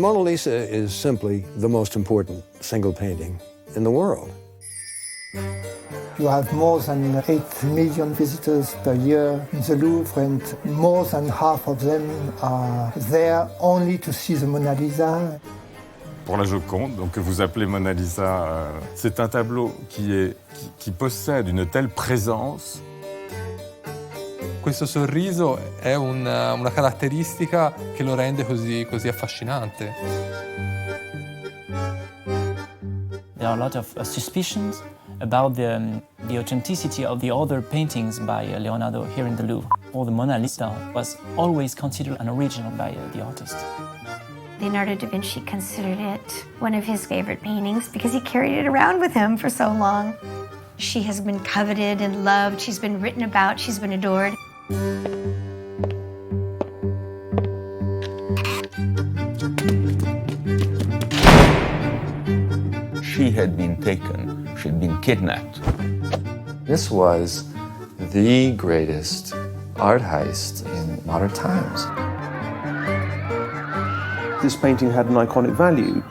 Mona Lisa is simply the most important single painting in the world. You have more than 8 million visitors per year in the Louvre, and more than half of them are there only to see the Mona Lisa. Pour la Joconde, donc que vous appelez Mona Lisa, c'est un tableau qui possède une telle présence. Questo sorriso è una caratteristica che lo rende così affascinante. There are a lot of suspicions about the authenticity of the other paintings by Leonardo here in the Louvre. Or the Mona Lisa was always considered an original by the artist. Leonardo da Vinci considered it one of his favorite paintings because he carried it around with him for so long. She has been coveted and loved, she's been written about, she's been adored. She had been taken, she had been kidnapped. This was the greatest art heist in modern times. This painting had an iconic value,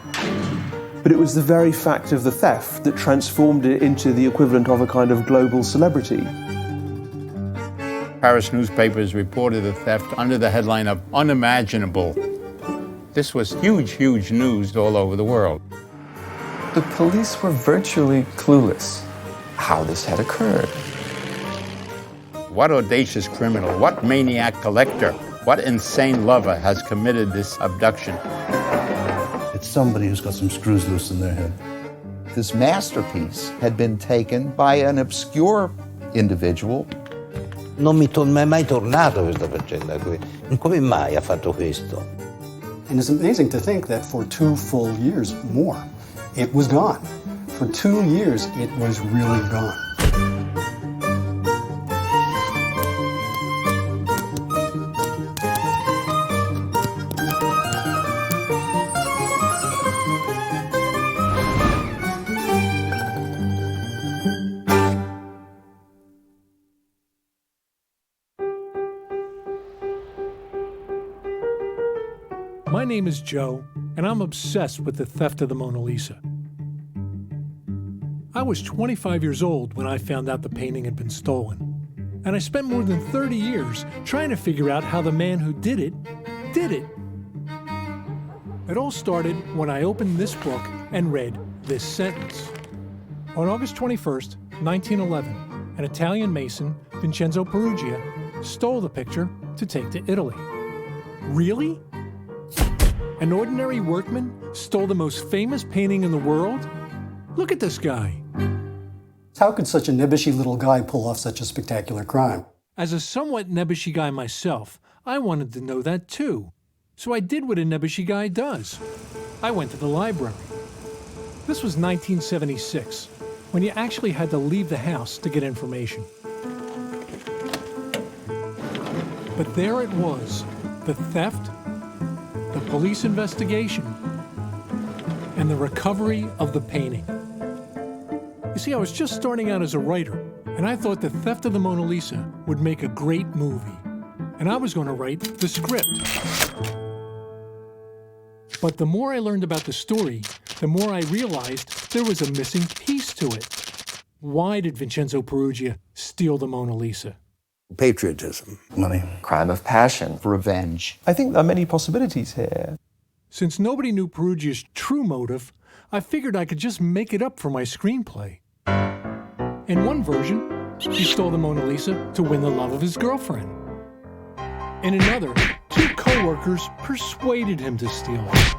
but it was the very fact of the theft that transformed it into the equivalent of a kind of global celebrity. Paris newspapers reported the theft under the headline of unimaginable. This was huge, huge news all over the world. The police were virtually clueless how this had occurred. What audacious criminal, what maniac collector, what insane lover has committed this abduction? It's somebody who's got some screws loose in their head. This masterpiece had been taken by an obscure individual. Non mi è mai tornato questa faccenda qui. Come mai ha fatto questo? And it's amazing to think that for 2 full years, more, it was gone. For 2 years, it was really gone. My name is Joe, and I'm obsessed with the theft of the Mona Lisa. I was 25 years old when I found out the painting had been stolen, and I spent more than 30 years trying to figure out how the man who did it. It all started when I opened this book and read this sentence. On August 21st, 1911, an Italian mason, Vincenzo Peruggia, stole the picture to take to Italy. Really? An ordinary workman stole the most famous painting in the world? Look at this guy. How could such a nebbishy little guy pull off such a spectacular crime? As a somewhat nebbishy guy myself, I wanted to know that too. So I did what a nebbishy guy does. I went to the library. This was 1976, when you actually had to leave the house to get information. But there it was, the theft, the police investigation, and the recovery of the painting. You see, I was just starting out as a writer, and I thought the theft of the Mona Lisa would make a great movie, and I was going to write the script. But the more I learned about the story, the more I realized there was a missing piece to it. Why did Vincenzo Peruggia steal the Mona Lisa? Patriotism. Money. Crime of passion. Revenge. I think there are many possibilities here. Since nobody knew Peruggia's true motive, I figured I could just make it up for my screenplay. In one version, he stole the Mona Lisa to win the love of his girlfriend. In another, 2 co-workers persuaded him to steal it.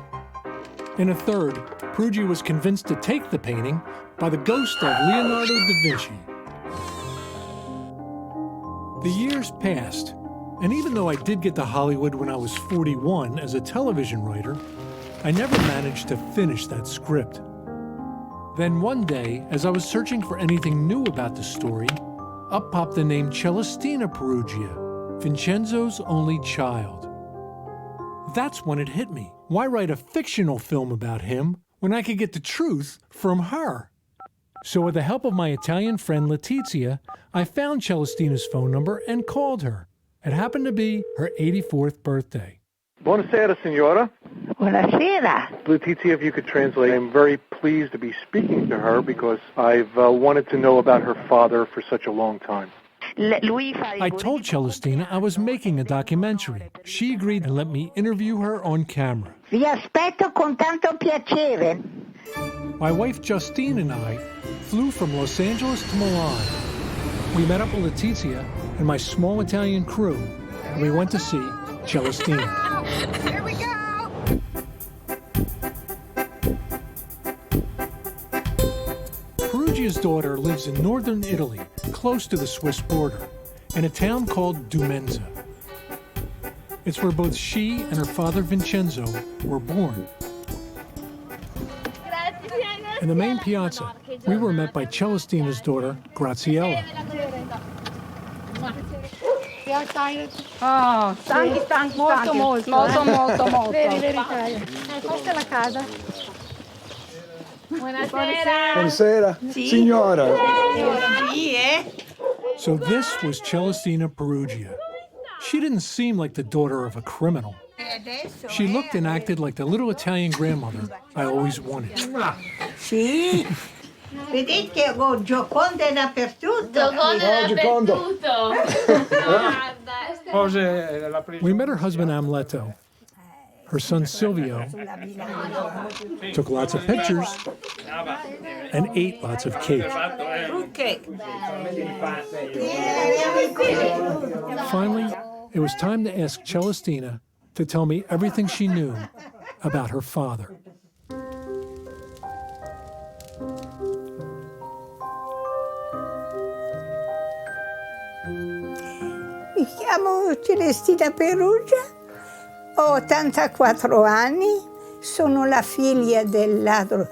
In a third, Peruggia was convinced to take the painting by the ghost of Leonardo da Vinci. The years passed, and even though I did get to Hollywood when I was 41 as a television writer, I never managed to finish that script. Then one day, as I was searching for anything new about the story, up popped the name Celestina Peruggia, Vincenzo's only child. That's when it hit me. Why write a fictional film about him when I could get the truth from her? So with the help of my Italian friend Letizia, I found Celestina's phone number and called her. It happened to be her 84th birthday. Buonasera, signora. Buonasera. Letizia, if you could translate, I'm very pleased to be speaking to her because I've wanted to know about her father for such a long time. I told Celestina I was making a documentary. She agreed and let me interview her on camera. Vi aspetto con tanto piacere. My wife Justine and I flew from Los Angeles to Milan. We met up with Letizia and my small Italian crew, and we went to see Celestina. Here we go. Peruggia's daughter lives in northern Italy, close to the Swiss border, in a town called Dumenza. It's where both she and her father Vincenzo were born. In the main piazza, we were met by Celestina's daughter, Graziella. Oh, tanti, molto. Veri, questa è la casa. Buonasera. Buonasera, signora. So this was Celestina Peruggia. She didn't seem like the daughter of a criminal. She looked and acted like the little Italian grandmother I always wanted. Sì. Vedete che ho Gioconda dappertutto. We met her husband Amleto. Her son Silvio took lots of pictures and ate lots of cake. Finally, it was time to ask Celestina to tell me everything she knew about her father. Mi chiamo Celestina Peruggia, ho 84 anni, sono la figlia del ladro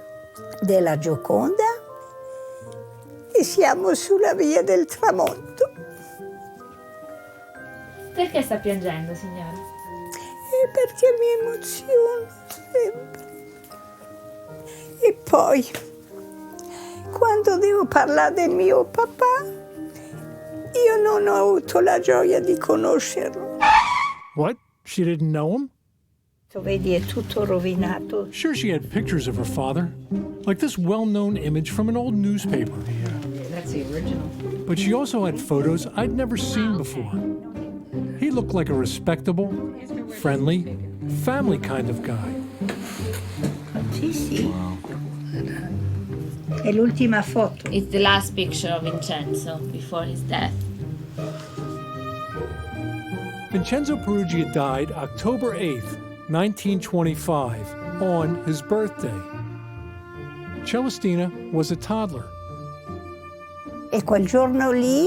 della Gioconda e siamo sulla via del tramonto. Perché sta piangendo, signora? Perché mi emoziono sempre. E poi, quando devo parlare del mio papà, io non ho avuto la gioia di conoscerlo. What? She didn't know him? Vedi, è tutto rovinato. Sure, she had pictures of her father, like this well-known image from an old newspaper. That's the original. But she also had photos I'd never seen before. He looked like a respectable, friendly, family kind of guy. Sì. È l'ultima foto. It's the last picture of Vincenzo before his death. Vincenzo Peruggia died October 8th, 1925, on his birthday. Celestina was a toddler. E quel giorno lì,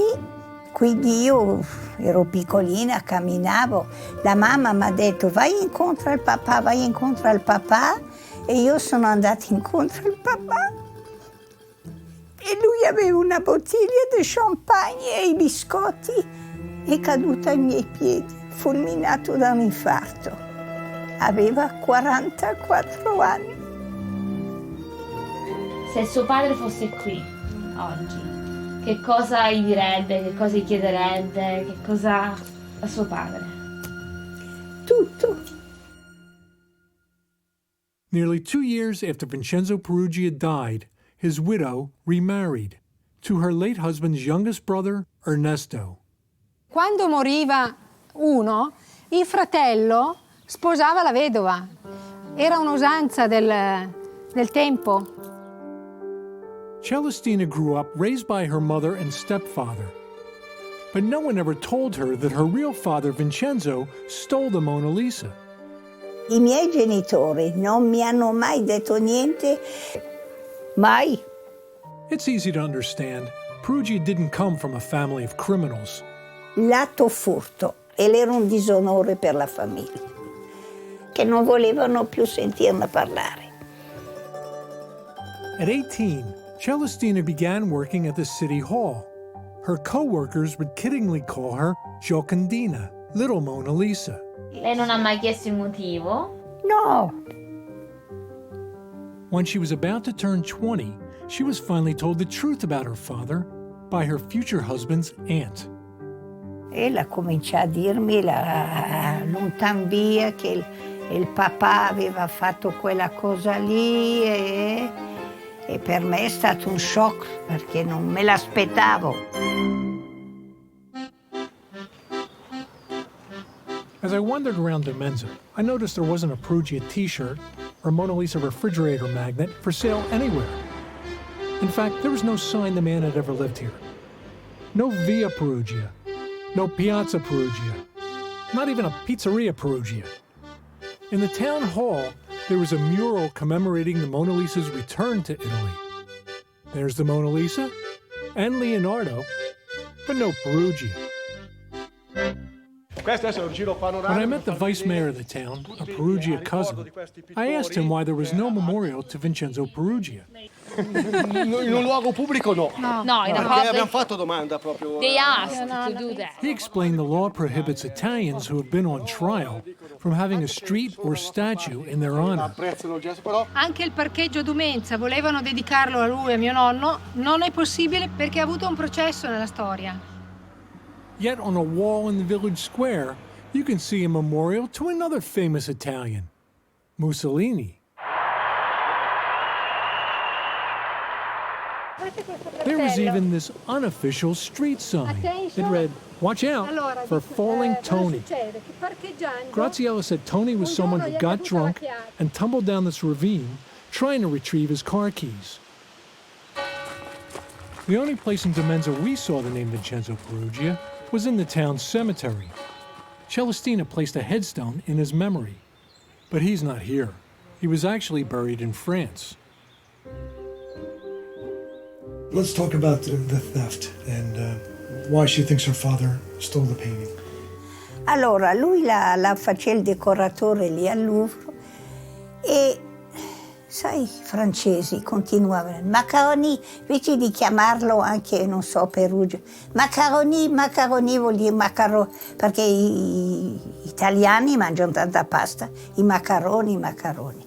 quindi io ero piccolina, camminavo, la mamma mi ha detto vai incontro al papà, e io sono andata incontro al papà. E lui aveva una bottiglia di champagne e i biscotti. È caduto ai miei piedi, fulminato da un infarto. Aveva 44 anni. Se suo padre fosse qui oggi, che cosa gli direbbe, che cosa gli chiederebbe, che cosa a suo padre? Tutto. Nearly 2 years after Vincenzo Peruggia died, his widow remarried to her late husband's youngest brother, Ernesto. Quando moriva uno, il fratello sposava la vedova. Era un'usanza del tempo. Celestina grew up raised by her mother and stepfather. But no one ever told her that her real father, Vincenzo, stole the Mona Lisa. I miei genitori non mi hanno mai detto niente, mai. It's easy to understand. Peruggia didn't come from a family of criminals. L'atto furto, e era un disonore per la famiglia, che non volevano più sentirne parlare. At 18, Celestina began working at the city hall. Her co-workers would kiddingly call her Giocondina, Little Mona Lisa. Lei non ha mai chiesto il motivo? No. When she was about to turn 20, she was finally told the truth about her father by her future husband's aunt. Ella comincia a dirmi lontan via che il papà aveva fatto quella cosa lì e per me è stato un shock perché non me l'aspettavo. As I wandered around Demenza, I noticed there wasn't a Peruggia t-shirt or Mona Lisa refrigerator magnet for sale anywhere. In fact, there was no sign the man had ever lived here. No Via Peruggia, no Piazza Peruggia, not even a Pizzeria Peruggia. In the town hall, there was a mural commemorating the Mona Lisa's return to Italy. There's the Mona Lisa and Leonardo, but no Peruggia. When I met the vice mayor of the town, a Peruggia cousin, I asked him why there was no memorial to Vincenzo Peruggia. In un luogo pubblico no. No, in a Perché abbiamo public. fatto domanda proprio. They asked to do that. He explained the law prohibits Italians who have been on trial from having a street or statue in their honor. Apprezzano il gesto, però. Anche il parcheggio Dumenza volevano dedicarlo a lui e a mio nonno. Non è possibile perché ha avuto un processo nella storia. Yet on a wall in the village square, you can see a memorial to another famous Italian, Mussolini. There was even this unofficial street sign. It read, "Watch out for falling Tony." Graziella said Tony was someone who got drunk and tumbled down this ravine trying to retrieve his car keys. The only place in Demenza we saw the name Vincenzo Peruggia was in the town cemetery. Celestina placed a headstone in his memory. But he's not here. He was actually buried in France. Let's talk about the theft and why she thinks her father stole the painting. Allora, lui la faceva il decoratore lì al Louvre e, sai, i francesi continuavano, macaroni, invece di chiamarlo anche, non so, Peruggia, macaroni vuol dire macaroni, perché gli italiani mangiano tanta pasta, i macaroni.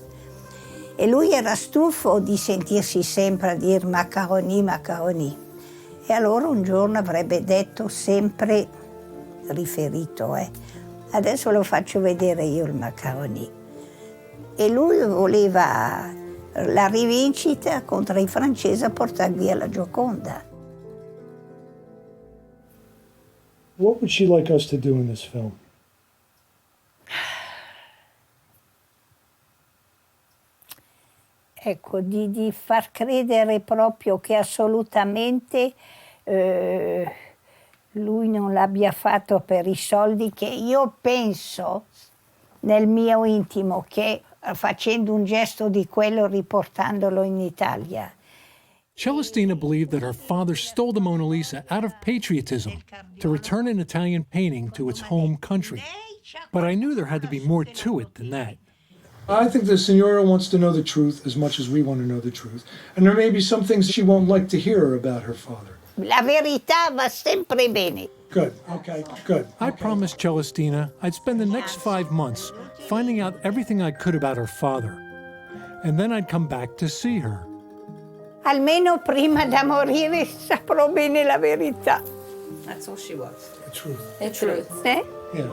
E lui era stufo di sentirsi sempre a dire macaroni. E allora un giorno avrebbe detto sempre riferito, Adesso lo faccio vedere io il macaroni. E lui voleva la rivincita contro i francesi a portare via la Gioconda. What would she like us to do in this film? Ecco, di far credere proprio che assolutamente lui non l'abbia fatto per i soldi, che io penso nel mio intimo che facendo un gesto di quello, riportandolo in Italia. Celestina believed that her father stole the Mona Lisa out of patriotism to return an Italian painting to its home country. But I knew there had to be more to it than that. I think the Signora wants to know the truth as much as we want to know the truth. And there may be some things she won't like to hear about her father. La verità va sempre bene. Good, okay, good. I promised Celestina I'd spend the next 5 months finding out everything I could about her father. And then I'd come back to see her. Almeno prima da morire saprò bene la verità. That's all she wants. The truth. The truth. Yeah.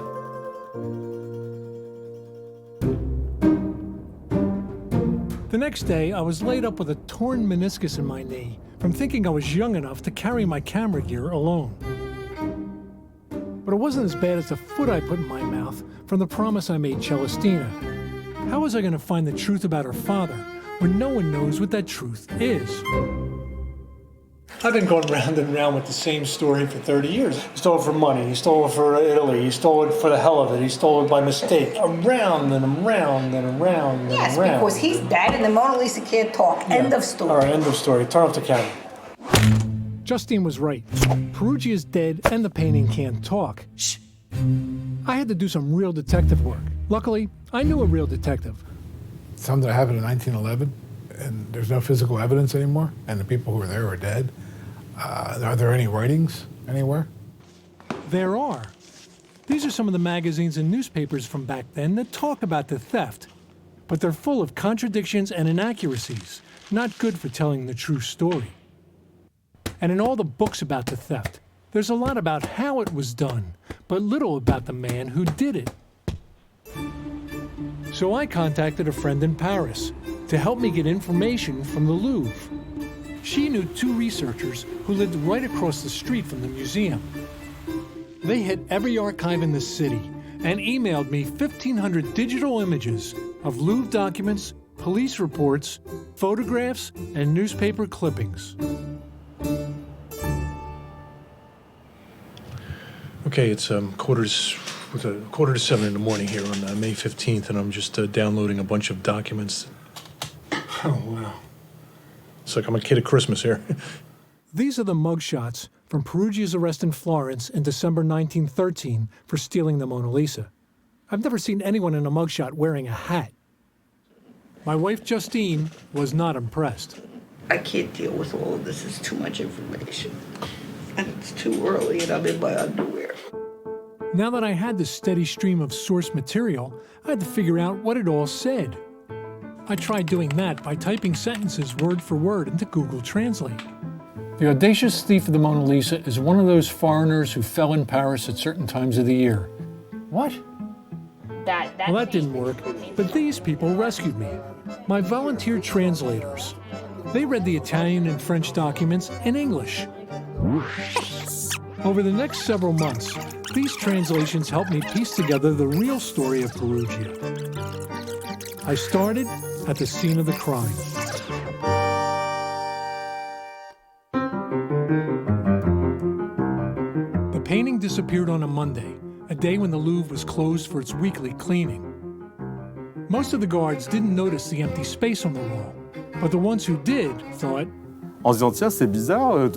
The next day, I was laid up with a torn meniscus in my knee from thinking I was young enough to carry my camera gear alone. But it wasn't as bad as the foot I put in my mouth from the promise I made Celestina. How was I going to find the truth about her father when no one knows what that truth is? I've been going round and round with the same story for 30 years. He stole it for money, he stole it for Italy, he stole it for the hell of it, he stole it by mistake. Around and around and around and Yes, around. because he's dead and the Mona Lisa can't talk. Yeah. End of story. All right, end of story. Turn off the camera. Justine was right. Peruggia is dead and the painting can't talk. Shh. I had to do some real detective work. Luckily, I knew a real detective. Something that happened in 1911, and there's no physical evidence anymore, and the people who were there are dead. Are there any writings anywhere? There are. These are some of the magazines and newspapers from back then that talk about the theft. But they're full of contradictions and inaccuracies, not good for telling the true story. And in all the books about the theft, There's a lot about how it was done, but little about the man who did it. So I contacted a friend in Paris to help me get information from the Louvre. She knew two researchers who lived right across the street from the museum. They hit every archive in the city and emailed me 1,500 digital images of Louvre documents, police reports, photographs, and newspaper clippings. Okay, it's quarter to 7 in the morning here on May 15th, and I'm just downloading a bunch of documents. Oh, wow. It's like I'm a kid at Christmas here. These are the mugshots from Peruggia's arrest in Florence in December 1913 for stealing the Mona Lisa. I've never seen anyone in a mugshot wearing a hat. My wife, Justine, was not impressed. I can't deal with all of this. It's too much information. And it's too early and I'm in my underwear. Now that I had this steady stream of source material, I had to figure out what it all said. I tried doing that by typing sentences word for word into Google Translate. The audacious thief of the Mona Lisa is one of those foreigners who fell in Paris at certain times of the year. What? Well, that didn't work, but these people rescued me. My volunteer translators. They read the Italian and French documents in English. Over the next several months, these translations helped me piece together the real story of Peruggia. I started at the scene of the crime. The painting disappeared on a Monday, a day when the Louvre was closed for its weekly cleaning. Most of the guards didn't notice the empty space on the wall, but the ones who did thought, en se disant, tiens, c'est bizarre,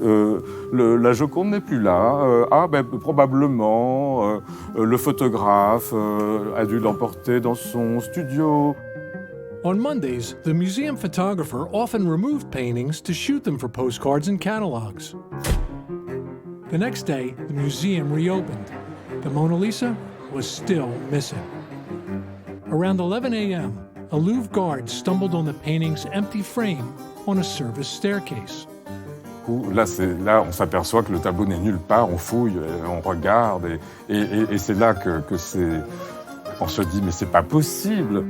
la Joconde n'est plus là. Probablement, le photographe a dû l'emporter dans son studio. On Mondays, the museum photographer often removed paintings to shoot them for postcards and catalogs. The next day, the museum reopened. The Mona Lisa was still missing. Around 11 a.m., a Louvre guard stumbled on the painting's empty frame on a service staircase. Là, on s'aperçoit que le tableau n'est nulle part, on fouille, on regarde, et c'est là que c'est... On se dit, mais c'est pas possible.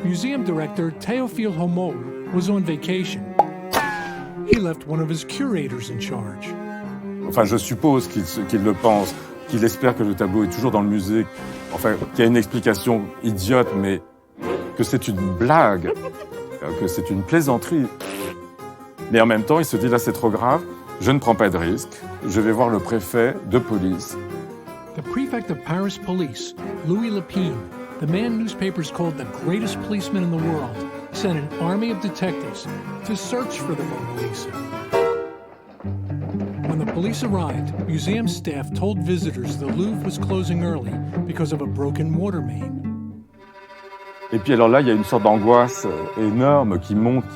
Museum director Théophile Homo was on vacation. He left one of his curators in charge. Enfin, je suppose qu'il le pense, qu'il espère que le tableau est toujours dans le musée. Enfin, qu'il y a une explication idiote, mais que c'est une blague, que c'est une plaisanterie. Mais en même temps, il se dit, là, c'est trop grave, je ne prends pas de risque, je vais voir le préfet de police. The prefect of Paris police, Louis Lepine, the man newspapers called the greatest policeman in the world, sent an army of detectives to search for the Mona Lisa. When the police arrived, museum staff told visitors the Louvre was closing early because of a broken water main. Et puis alors là, il y a une sorte d'angoisse énorme qui monte,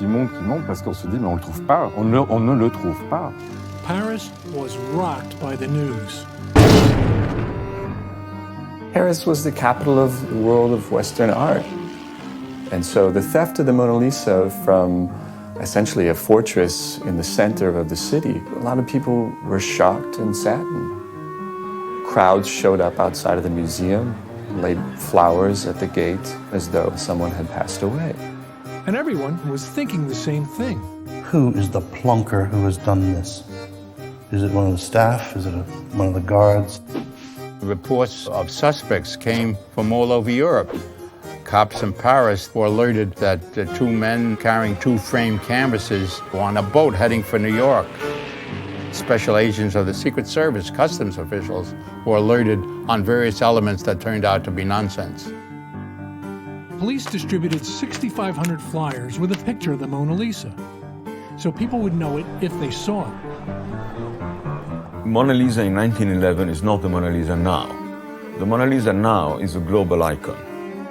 parce qu'on se dit, mais on ne le trouve pas, on ne le trouve pas. Paris was rocked by the news. Paris was the capital of the world of Western art. And so the theft of the Mona Lisa from essentially a fortress in the center of the city, a lot of people were shocked and saddened. Crowds showed up outside of the museum, laid flowers at the gate as though someone had passed away. And everyone was thinking the same thing. Who is the plunker who has done this? Is it one of the staff? Is it one of the guards? Reports of suspects came from all over Europe. Cops in Paris were alerted that the two men carrying two framed canvases were on a boat heading for New York. Special agents of the Secret Service, customs officials, were alerted on various elements that turned out to be nonsense. Police distributed 6,500 flyers with a picture of the Mona Lisa, so people would know it if they saw it. Mona Lisa in 1911 is not the Mona Lisa now. The Mona Lisa now is a global icon.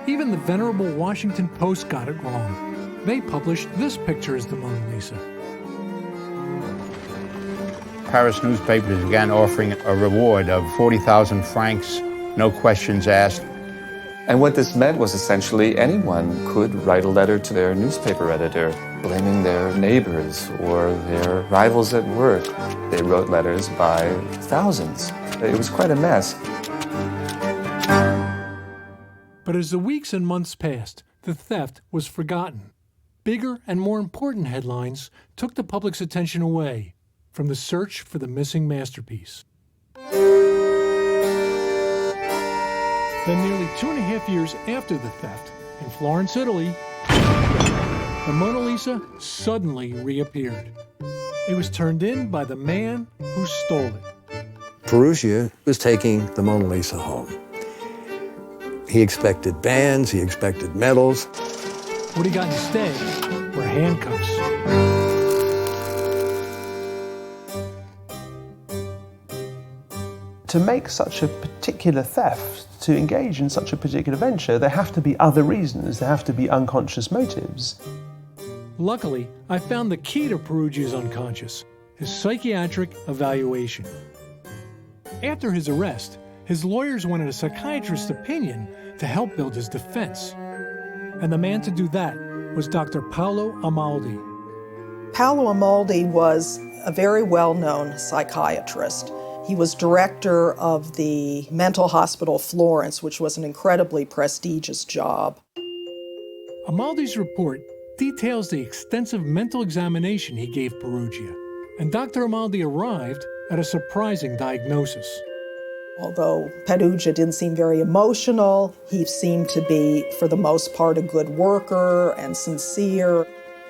Even the venerable Washington Post got it wrong. They published this picture as the Mona Lisa. Paris newspapers began offering a reward of 40,000 francs, no questions asked. And what this meant was essentially anyone could write a letter to their newspaper editor blaming their neighbors or their rivals at work. They wrote letters by thousands. It was quite a mess. But as the weeks and months passed, the theft was forgotten. Bigger and more important headlines took the public's attention away from the search for the missing masterpiece. Then nearly 2.5 years after the theft, in Florence, Italy, the Mona Lisa suddenly reappeared. It was turned in by the man who stole it. Peruggia was taking the Mona Lisa home. He expected bands, he expected medals. What he got instead were handcuffs. To make such a particular theft, to engage in such a particular venture, there have to be other reasons, there have to be unconscious motives. Luckily, I found the key to Peruggia's unconscious, his psychiatric evaluation. After his arrest, his lawyers wanted a psychiatrist's opinion to help build his defense. And the man to do that was Dr. Paolo Amaldi. Paolo Amaldi was a very well-known psychiatrist. He was director of the mental hospital Florence, which was an incredibly prestigious job. Amaldi's report details the extensive mental examination he gave Peruggia, and Dr. Amaldi arrived at a surprising diagnosis. Although Peruggia didn't seem very emotional, he seemed to be, for the most part, a good worker and sincere,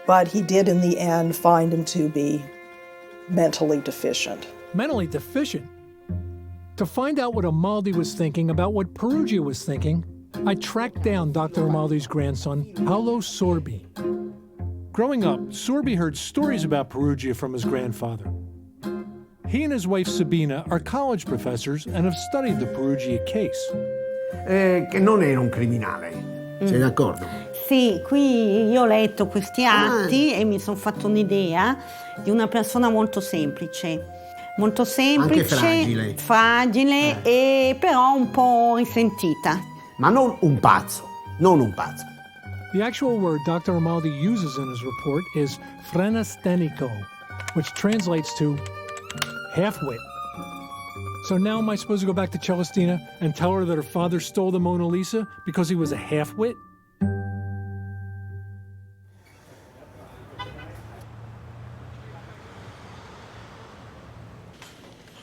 but he did in the end find him to be mentally deficient. Mentally deficient? To find out what Amaldi was thinking about what Peruggia was thinking, I tracked down Dr. Amaldi's grandson, Paolo Sorbi. Growing up, Sorbi heard stories about Peruggia from his grandfather. He and his wife Sabina are college professors and have studied the Peruggia case. Che non era un criminale, sei d'accordo? Sì, qui io ho letto questi atti e mi sono fatto un'idea di una persona molto semplice, Anche fragile. fragile e però un po' risentita. Ma non un pazzo, non un pazzo. The actual word Dr. Amaldi uses in his report is frenastenico, which translates to half-wit. So now am I supposed to go back to Celestina and tell her that her father stole the Mona Lisa because he was a half-wit?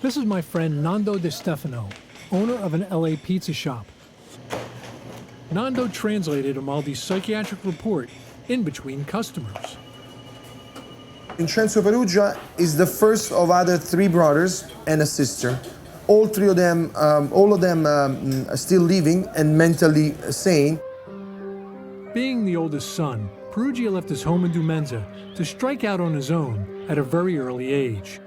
This is my friend Nando De Stefano, owner of an LA pizza shop. Nando translated Amaldi's psychiatric report in between customers. Vincenzo Peruggia is the first of other 3 brothers and a sister. All of them are still living and mentally sane. Being the oldest son, Peruggia left his home in Dumenza to strike out on his own at a very early age.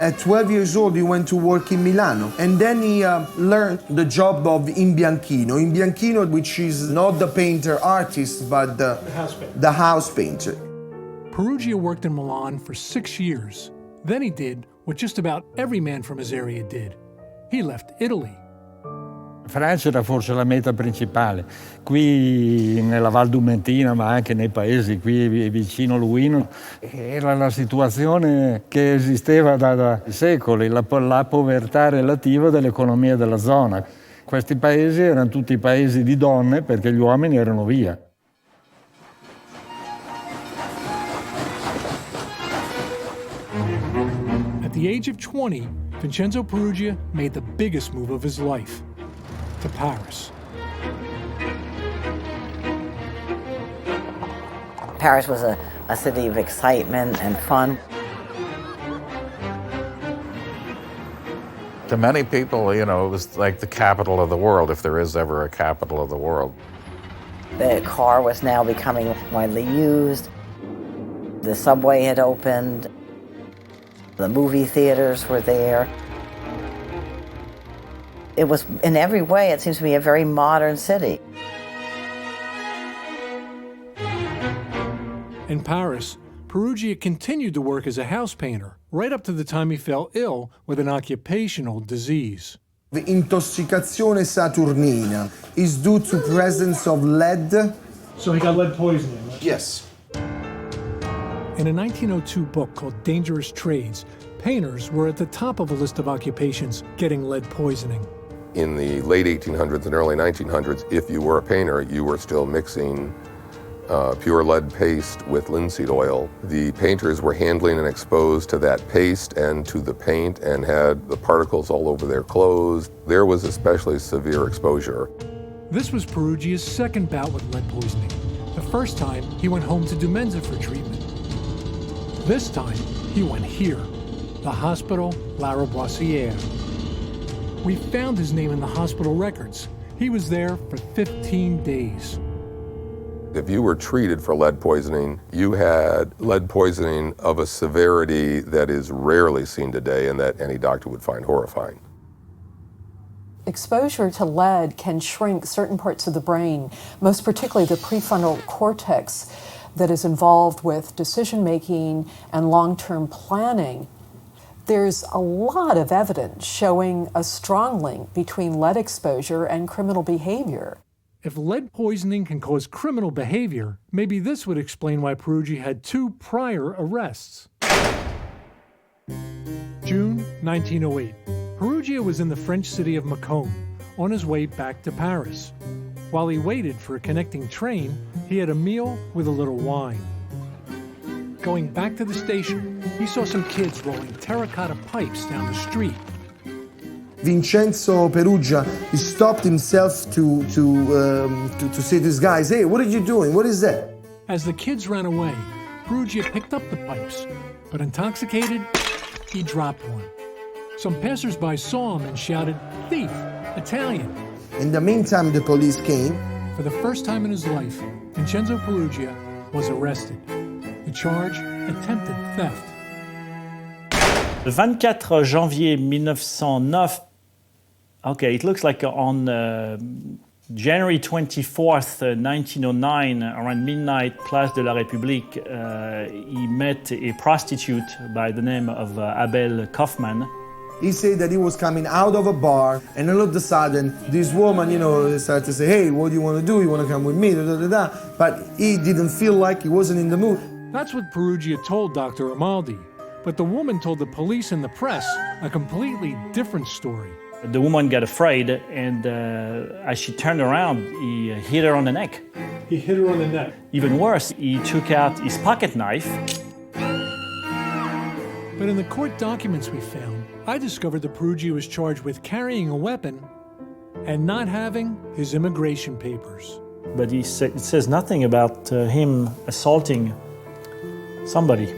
At 12 years old, he went to work in Milano, and then he learned the job of imbianchino. Imbianchino, which is not the painter artist, but the house painter. Peruggia worked in Milan for 6 years. Then he did what just about every man from his area did. He left Italy. Francia era forse la meta principale. Qui nella Val Dumentina, ma anche nei paesi qui vicino Luino, era la situazione che esisteva da secoli, la povertà relativa dell'economia della zona. Questi paesi erano tutti paesi di donne perché gli uomini erano via. At the age of 20, Vincenzo Peruggia made the biggest move of his life, to Paris. Paris was a city of excitement and fun. To many people, you know, it was like the capital of the world, if there is ever a capital of the world. The car was now becoming widely used. The subway had opened. The movie theaters were there. It was, in every way, it seems to be a very modern city. In Paris, Peruggia continued to work as a house painter, right up to the time he fell ill with an occupational disease. The intoxicazione saturnina is due to presence of lead. So he got lead poisoning, right? Yes. In a 1902 book called Dangerous Trades, painters were at the top of a list of occupations getting lead poisoning. In the late 1800s and early 1900s, if you were a painter, you were still mixing pure lead paste with linseed oil. The painters were handling and exposed to that paste and to the paint and had the particles all over their clothes. There was especially severe exposure. This was Peruggia's second bout with lead poisoning. The first time, he went home to Dumenza for treatment. This time, he went here, the Hospital Lariboisiere. We found his name in the hospital records. He was there for 15 days. If you were treated for lead poisoning, you had lead poisoning of a severity that is rarely seen today and that any doctor would find horrifying. Exposure to lead can shrink certain parts of the brain, most particularly the prefrontal cortex that is involved with decision-making and long-term planning. There's a lot of evidence showing a strong link between lead exposure and criminal behavior. If lead poisoning can cause criminal behavior, maybe this would explain why Peruggia had 2 prior arrests. June 1908. Peruggia was in the French city of Macon, on his way back to Paris. While he waited for a connecting train, he had a meal with a little wine. Going back to the station, he saw some kids rolling terracotta pipes down the street. Vincenzo Peruggia, he stopped himself to say to these guys, "Hey, what are you doing? What is that?" As the kids ran away, Peruggia picked up the pipes, but intoxicated, he dropped one. Some passers-by saw him and shouted, "Thief! Italian!" In the meantime, the police came. For the first time in his life, Vincenzo Peruggia was arrested. The charge, attempted theft. Le 24 janvier 1909, okay, it looks like on January 24th, 1909, around midnight, Place de la République, he met a prostitute by the name of Abel Kaufman. He said that he was coming out of a bar, and all of a sudden, this woman, started to say, "Hey, what do you want to do? You want to come with me?" Da, da, da, da. But he didn't feel like, he wasn't in the mood. That's what Peruggia told Dr. Amaldi. But the woman told the police and the press a completely different story. The woman got afraid, and as she turned around, he hit her on the neck. He hit her on the neck. Even worse, he took out his pocket knife. But in the court documents we found, I discovered that Peruggia was charged with carrying a weapon and not having his immigration papers. But it says nothing about him assaulting somebody.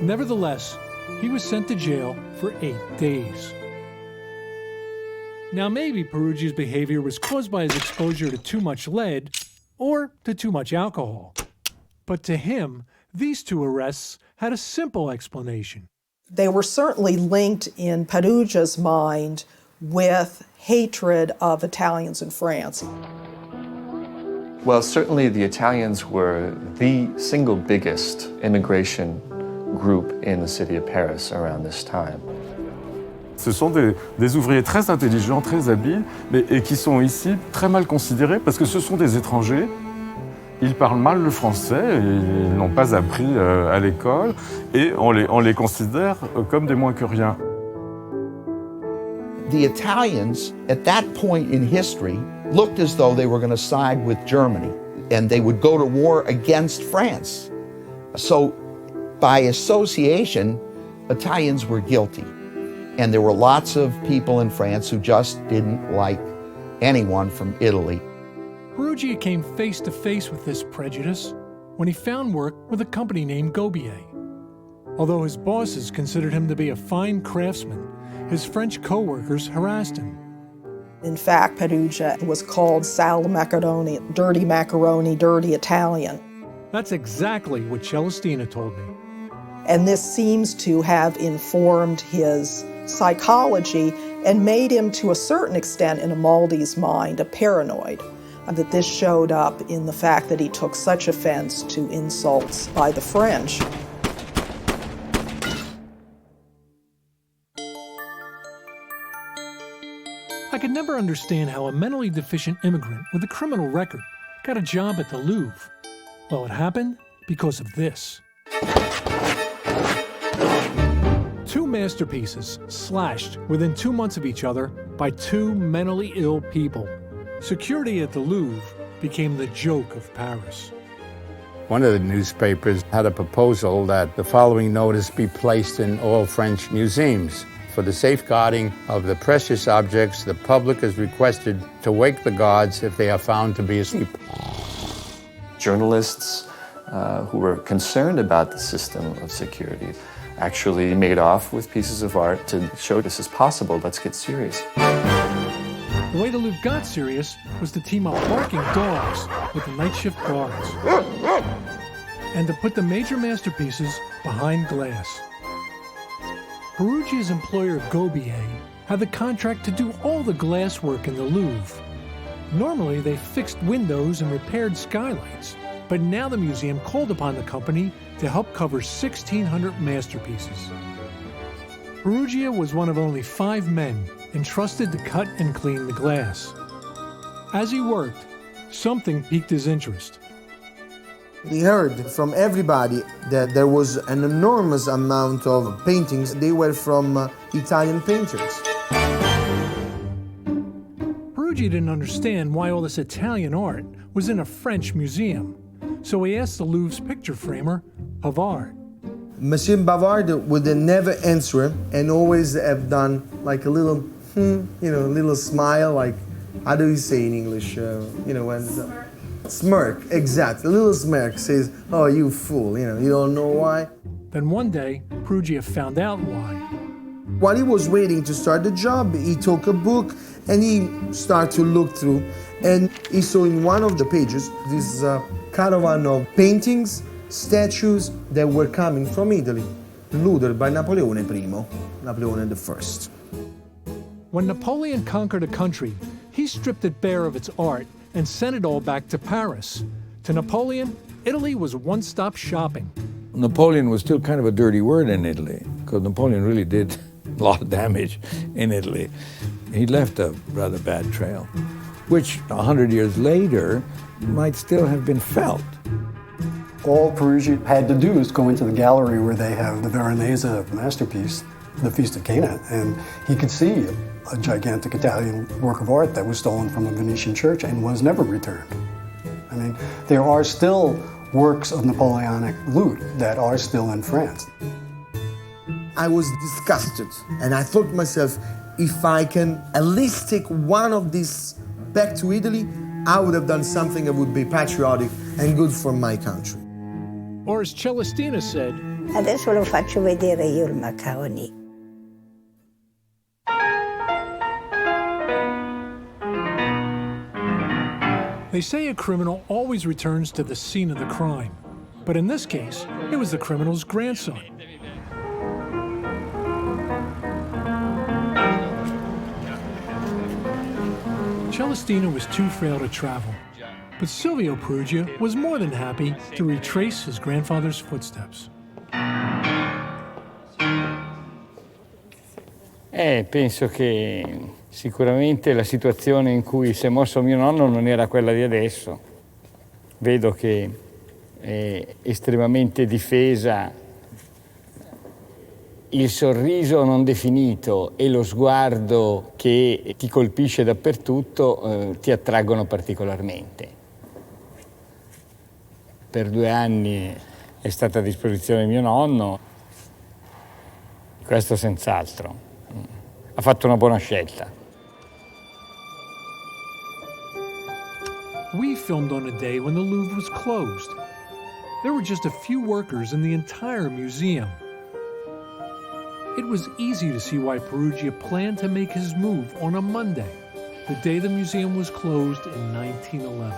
Nevertheless, he was sent to jail for 8 days. Now maybe Peruggia's behavior was caused by his exposure to too much lead or to too much alcohol. But to him, these 2 arrests had a simple explanation. They were certainly linked in Peruggia's mind with hatred of Italians in France. Well, certainly the Italians were the single biggest immigration group in the city of Paris around this time. Ce sont des ouvriers très intelligents, très habiles, et qui sont ici très mal considérés parce que ce sont des étrangers. Ils parlent mal le français, ils n'ont pas appris à l'école, et on les considère comme des moins que rien. The Italians, at that point in history, looked as though they were going to side with Germany, and they would go to war against France. So, by association, Italians were guilty. And there were lots of people in France who just didn't like anyone from Italy. Peruggia came face to face with this prejudice when he found work with a company named Gobier. Although his bosses considered him to be a fine craftsman, his French co-workers harassed him. In fact, Peruggia was called sale macaroni, dirty Italian. That's exactly what Celestina told me. And this seems to have informed his psychology and made him, to a certain extent, in Amaldi's mind, a paranoid. And that this showed up in the fact that he took such offense to insults by the French. I could never understand how a mentally deficient immigrant with a criminal record got a job at the Louvre. Well, it happened because of this. Two masterpieces slashed within 2 months of each other by two mentally ill people. Security at the Louvre became the joke of Paris. One of the newspapers had a proposal that the following notice be placed in all French museums. For the safeguarding of the precious objects, the public is requested to wake the guards if they are found to be asleep. Journalists who were concerned about the system of security actually made off with pieces of art to show this is possible, let's get serious. The way the Louvre got serious was to team up barking dogs with the night shift guards and to put the major masterpieces behind glass. Peruggia's employer Gobier had the contract to do all the glass work in the Louvre. Normally they fixed windows and repaired skylights, but now the museum called upon the company to help cover 1,600 masterpieces. Peruggia was one of only 5 men entrusted to cut and clean the glass. As he worked, something piqued his interest. He heard from everybody that there was an enormous amount of paintings. They were from Italian painters. Peruggia didn't understand why all this Italian art was in a French museum, so he asked the Louvre's picture framer, Pavard. Monsieur Bavard would never answer him and always have done like a little, little smile, like, how do you say in English? When smirk, exactly. A little smirk says, oh, you fool, you don't know why. Then one day, Peruggia found out why. While he was waiting to start the job, he took a book and he started to look through, and he saw in one of the pages this caravan of paintings, statues that were coming from Italy, looted by Napoleone I, Napoleon I. When Napoleon conquered a country, he stripped it bare of its art and sent it all back to Paris. To Napoleon, Italy was one-stop shopping. Napoleon was still kind of a dirty word in Italy, because Napoleon really did a lot of damage in Italy. He left a rather bad trail, which 100 years later might still have been felt. All Peruggia had to do is go into the gallery where they have the Veronese masterpiece, the Feast of Cana, and he could see a gigantic Italian work of art that was stolen from a Venetian church and was never returned. I mean, there are still works of Napoleonic loot that are still in France. I was disgusted, and I thought to myself, if I can at least take one of these back to Italy, I would have done something that would be patriotic and good for my country. Or as Celestina said, adesso lo faccio vedere io il macaroni. They say a criminal always returns to the scene of the crime. But in this case, it was the criminal's grandson. Celestina was too frail to travel, but Silvio Peruggia was more than happy to retrace his grandfather's footsteps. Penso che sicuramente la situazione in cui si è mosso mio nonno non era quella di adesso. Vedo che è estremamente difesa, il sorriso non definito e lo sguardo che ti colpisce dappertutto ti attraggono particolarmente. Per 2 anni è stata a disposizione mio nonno, questo senz'altro. Ha fatto una buona scelta. We filmed on a day when the Louvre was closed. There were just a few workers in the entire museum. It was easy to see why Peruggia planned to make his move on a Monday, the day the museum was closed in 1911.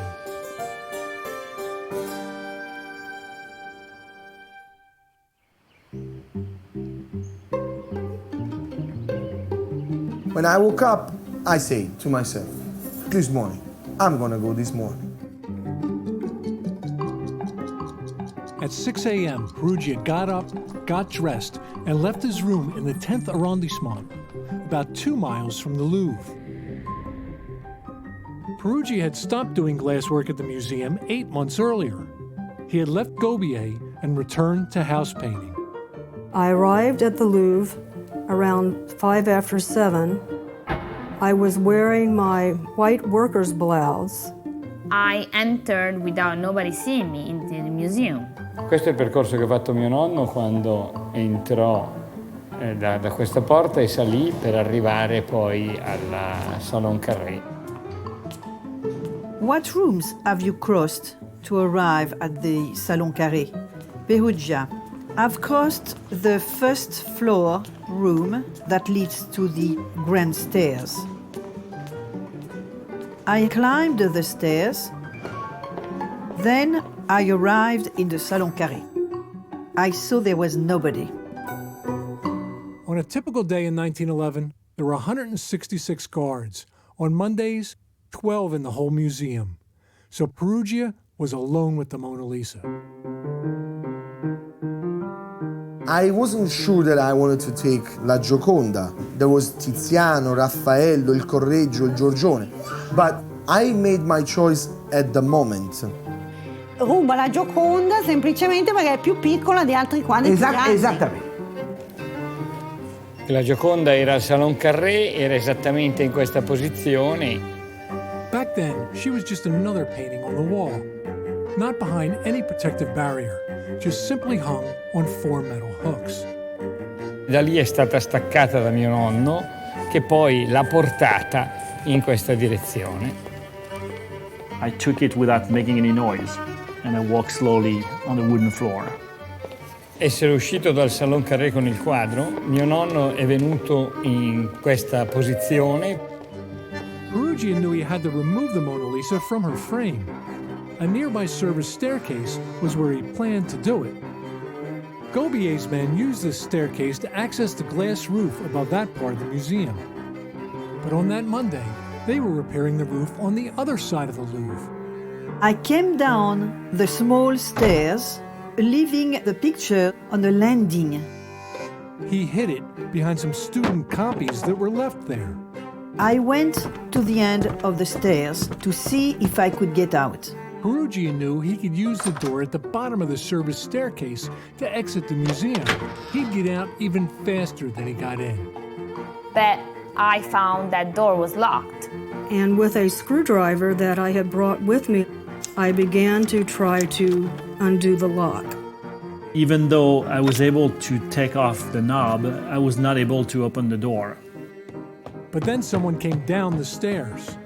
When I woke up, I say to myself, this morning, I'm gonna go this morning. At 6 a.m., Peruggia got up, got dressed, and left his room in the 10th arrondissement, about 2 miles from the Louvre. Peruggia had stopped doing glasswork at the museum 8 months earlier. He had left Gobier and returned to house painting. I arrived at the Louvre around 7:05. I was wearing my white worker's blouse. I entered without nobody seeing me into the museum. Questo è il percorso che ha fatto mio nonno quando entrò da questa porta e salì per arrivare poi al Salon Carré. What rooms have you crossed to arrive at the Salon Carré? Peruggia. I've crossed the first floor room that leads to the grand stairs. I climbed the stairs, then I arrived in the Salon Carré. I saw there was nobody. On a typical day in 1911, there were 166 guards. On Mondays, 12 in the whole museum. So Peruggia was alone with the Mona Lisa. I wasn't sure that I wanted to take La Gioconda. There was Tiziano, Raffaello, il Correggio, il Giorgione. But I made my choice at the moment. Ruba la Gioconda semplicemente perché è più piccola di altri quadri giganti. Esattamente. La Gioconda era al Salon Carré, era esattamente in questa posizione. Back then, she was just another painting on the wall, not behind any protective barrier, just simply hung on 4 metal hooks. Da lì è stata staccata da mio nonno, che poi l'ha portata in questa direzione. I took it without making any noise, and I walked slowly on the wooden floor. Essere uscito dal Salon Carré con il quadro, mio nonno è venuto in questa posizione. Peruggia knew he had to remove the Mona Lisa from her frame. A nearby service staircase was where he planned to do it. Gobier's men used this staircase to access the glass roof above that part of the museum. But on that Monday, they were repairing the roof on the other side of the Louvre. I came down the small stairs, leaving the picture on the landing. He hid it behind some student copies that were left there. I went to the end of the stairs to see if I could get out. Peruggia knew he could use the door at the bottom of the service staircase to exit the museum. He'd get out even faster than he got in. But I found that door was locked. And with a screwdriver that I had brought with me, I began to try to undo the lock. Even though I was able to take off the knob, I was not able to open the door. But then someone came down the stairs.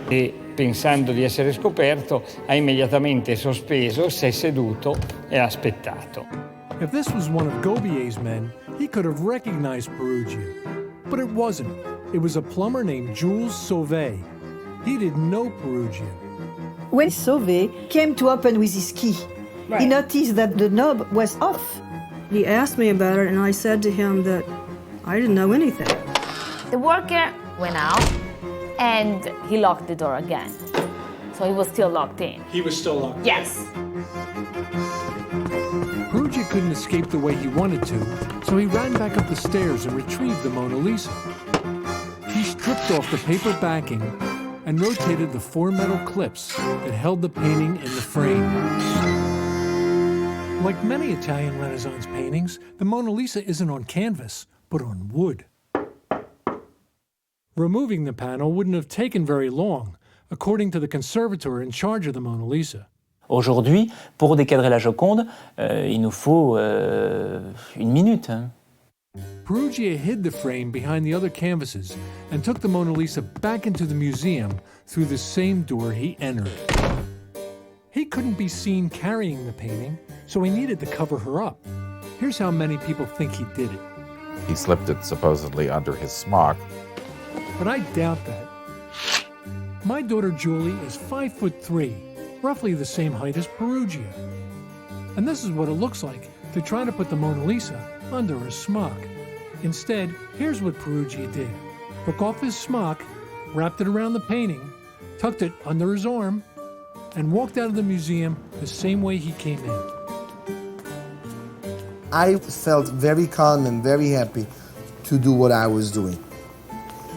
E pensando di essere scoperto, ha immediatamente sospeso, si è seduto e ha aspettato. If this was one of Gobier's men, he could have recognized Peruggia. But it wasn't. It was a plumber named Jules Sauvé. He didn't know Peruggia. When Sauvé came to open with his key, he noticed that the knob was off. He asked me about it, and I said to him that I didn't know anything. The worker went out and he locked the door again. So he was still locked in. He was still locked in? Yes. Peruggia couldn't escape the way he wanted to, so he ran back up the stairs and retrieved the Mona Lisa. He stripped off the paper backing and rotated the 4 metal clips that held the painting in the frame. Like many Italian Renaissance paintings, the Mona Lisa isn't on canvas, but on wood. Removing the panel wouldn't have taken very long, according to the conservator in charge of the Mona Lisa. Aujourd'hui, pour décadrer la Joconde, il nous faut 1 minute. Peruggia hid the frame behind the other canvases and took the Mona Lisa back into the museum through the same door he entered. He couldn't be seen carrying the painting, so he needed to cover her up. Here's how many people think he did it. He slipped it supposedly under his smock. But I doubt that. My daughter Julie is 5'3", roughly the same height as Peruggia. And this is what it looks like to try to put the Mona Lisa under her smock. Instead, here's what Peruggia did. Took off his smock, wrapped it around the painting, tucked it under his arm, and walked out of the museum the same way he came in. I felt very calm and very happy to do what I was doing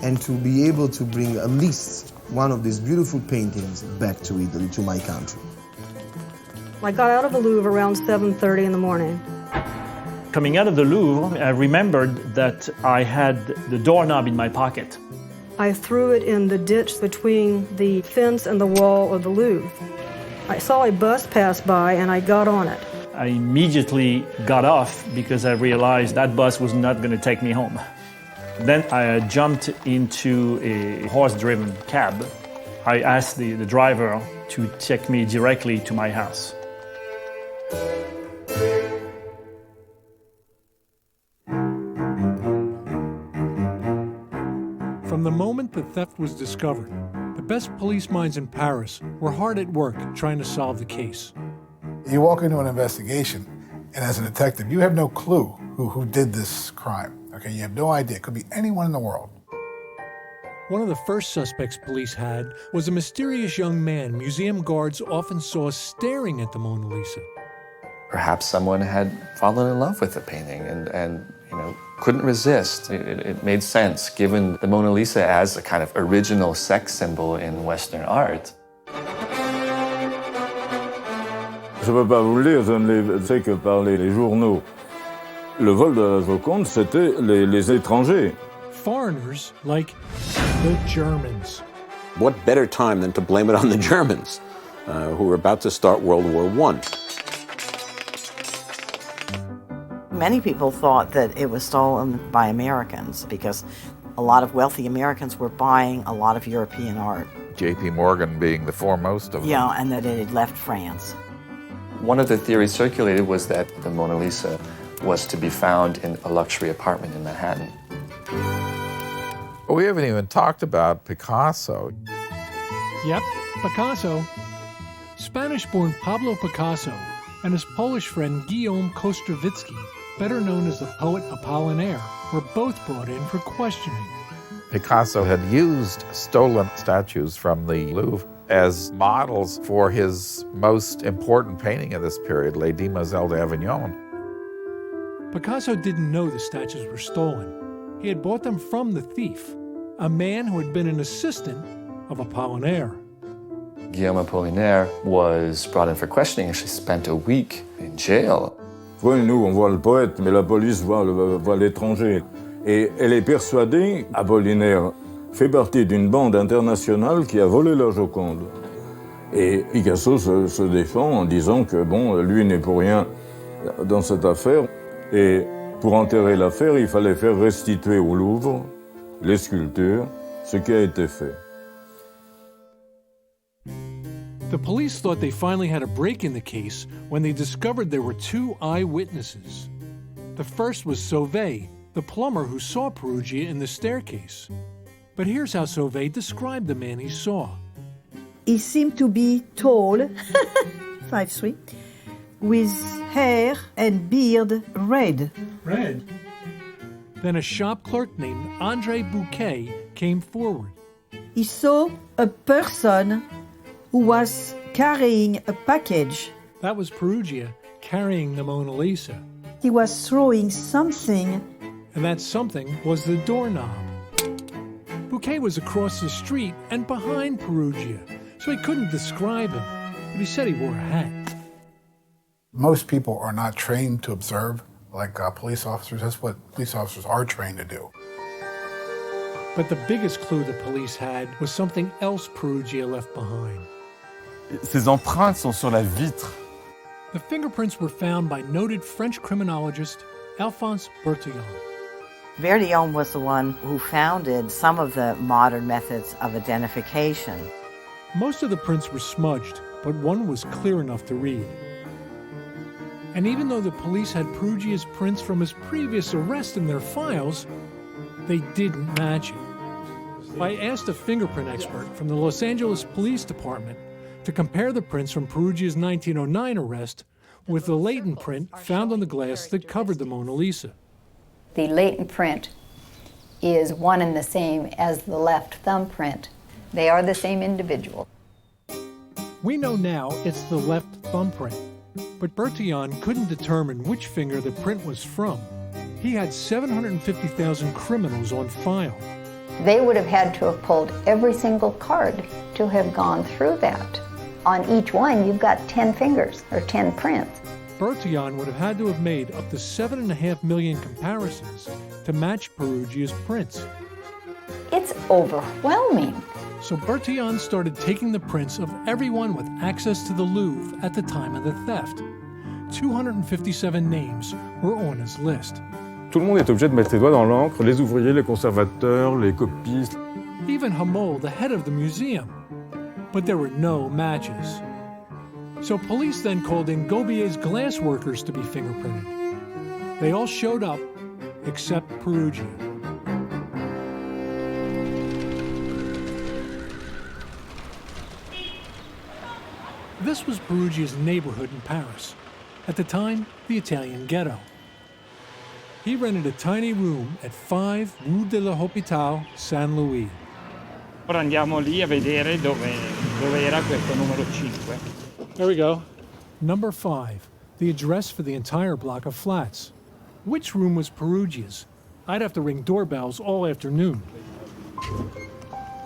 and to be able to bring at least one of these beautiful paintings back to Italy, to my country. I got out of the Louvre around 7:30 in the morning. Coming out of the Louvre, I remembered that I had the doorknob in my pocket. I threw it in the ditch between the fence and the wall of the Louvre. I saw a bus pass by and I got on it. I immediately got off because I realized that bus was not going to take me home. Then I jumped into a horse-driven cab. I asked the driver to take me directly to my house. From the moment the theft was discovered, the best police minds in Paris were hard at work trying to solve the case. You walk into an investigation, and as a detective, you have no clue who did this crime. Okay, you have no idea. It could be anyone in the world. One of the first suspects police had was a mysterious young man museum guards often saw staring at the Mona Lisa. Perhaps someone had fallen in love with the painting and couldn't resist. It made sense, given the Mona Lisa as a kind of original sex symbol in Western art. Je ne peux pas vous le dire, je ne sais que par les journaux. Le vol de la Joconde, c'était les étrangers. Foreigners like the Germans. What better time than to blame it on the Germans, who were about to start World War I? Many people thought that it was stolen by Americans because a lot of wealthy Americans were buying a lot of European art. J.P. Morgan being the foremost of them. Yeah, and that it had left France. One of the theories circulated was that the Mona Lisa was to be found in a luxury apartment in Manhattan. Well, we haven't even talked about Picasso. Yep, Picasso. Spanish-born Pablo Picasso and his Polish friend Guillaume Kostrowicki, better known as the poet Apollinaire, were both brought in for questioning. Picasso had used stolen statues from the Louvre as models for his most important painting of this period, Les Demoiselles d'Avignon. Picasso didn't know the statues were stolen. He had bought them from the thief, a man who had been an assistant of Apollinaire. Guillaume Apollinaire was brought in for questioning and she spent a week in jail. Oui, nous, on voit le poète, mais la police voit l'étranger. Et elle est persuadée, Apollinaire fait partie d'une bande internationale qui a volé la Joconde. Et Picasso se défend en disant que, bon, lui n'est pour rien dans cette affaire. Et pour enterrer l'affaire, il fallait faire restituer au Louvre les sculptures, ce qui a été fait. The police thought they finally had a break in the case when they discovered there were two eyewitnesses. The first was Sauvé, the plumber who saw Peruggia in the staircase. But here's how Sauvé described the man he saw. He seemed to be tall, 5'3", with hair and beard red. Red? Then a shop clerk named André Bouquet came forward. He saw a person who was carrying a package. That was Peruggia carrying the Mona Lisa. He was throwing something. And that something was the doorknob. Bouquet was across the street and behind Peruggia, so he couldn't describe him, but he said he wore a hat. Most people are not trained to observe like police officers. That's what police officers are trained to do. But the biggest clue the police had was something else Peruggia left behind. Ces empreintes sont sur la vitre. The fingerprints were found by noted French criminologist Alphonse Bertillon. Bertillon was the one who founded some of the modern methods of identification. Most of the prints were smudged, but one was clear enough to read. And even though the police had Peruggia's prints from his previous arrest in their files, they didn't match it. I asked a fingerprint expert from the Los Angeles Police Department to compare the prints from Peruggia's 1909 arrest with the latent print found on the glass that covered the Mona Lisa. The latent print is one and the same as the left thumbprint. They are the same individual. We know now it's the left thumbprint, but Bertillon couldn't determine which finger the print was from. He had 750,000 criminals on file. They would have had to have pulled every single card to have gone through that. On each one, you've got 10 fingers or 10 prints. Bertillon would have had to have made up to 7.5 million comparisons to match Peruggia's prints. It's overwhelming. So Bertillon started taking the prints of everyone with access to the Louvre at the time of the theft. 257 names were on his list. Tout le monde est obligé de mettre les doigts dans l'encre, les ouvriers, les conservateurs, les copistes. Even Hamel, the head of the museum. But there were no matches. So police then called in Gobier's glass workers to be fingerprinted. They all showed up, except Peruggia. This was Peruggia's neighborhood in Paris. At the time, the Italian ghetto. He rented a tiny room at 5 Rue de l'Hôpital Saint-Louis. Ora andiamo lì a vedere dove era questo numero 5. There we go. Number 5, the address for the entire block of flats. Which room was Peruggia's? I'd have to ring doorbells all afternoon.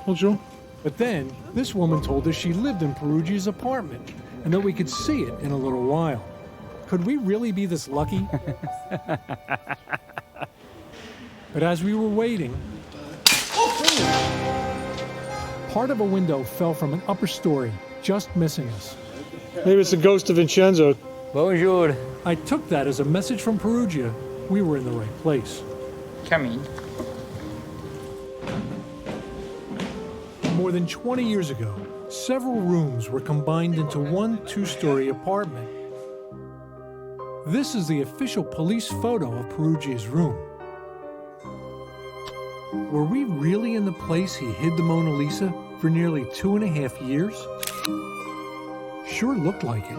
Bonjour. But then, this woman told us she lived in Peruggia's apartment and that we could see it in a little while. Could we really be this lucky? But as we were waiting, part of a window fell from an upper story, just missing us. Maybe it's the ghost of Vincenzo. Bonjour. I took that as a message from Peruggia. We were in the right place. Come in. More than 20 years ago, several rooms were combined into one 2-story apartment. This is the official police photo of Peruggia's room. Were we really in the place he hid the Mona Lisa for nearly 2.5 years? Sure looked like it.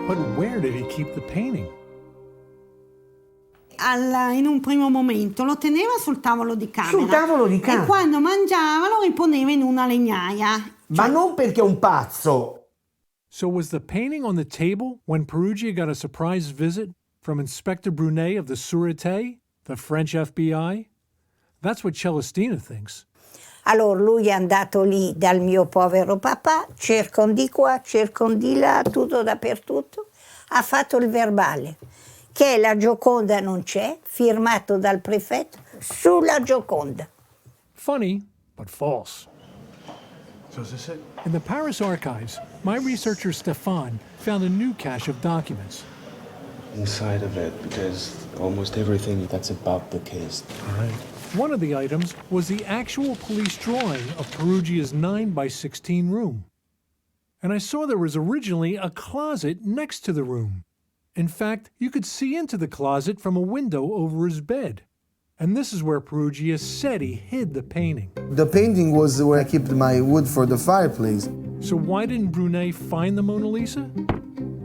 But where did he keep the painting? In un primo momento lo teneva sul tavolo di camera. Sul tavolo di camera. E quando mangiava lo riponeva in una legnaia. Ma non perché è un pazzo. So was the painting on the table when Peruggia got a surprise visit from Inspector Brunet of the Sûreté, the French FBI? That's what Celestina thinks. Allora lui è andato lì dal mio povero papà, cercon di qua, cercon di là, tutto dappertutto. Ha fatto il verbale, che la Gioconda non c'è, firmato dal prefetto sulla Gioconda. Funny, but false. So is this it? In the Paris archives, my researcher Stéphane found a new cache of documents. Inside of it, there's almost everything that's about the case. All right. One of the items was the actual police drawing of Peruggia's 9x16 room. And I saw there was originally a closet next to the room. In fact, you could see into the closet from a window over his bed. And this is where Peruggia said he hid the painting. The painting was where I kept my wood for the fireplace. So why didn't Brunet find the Mona Lisa?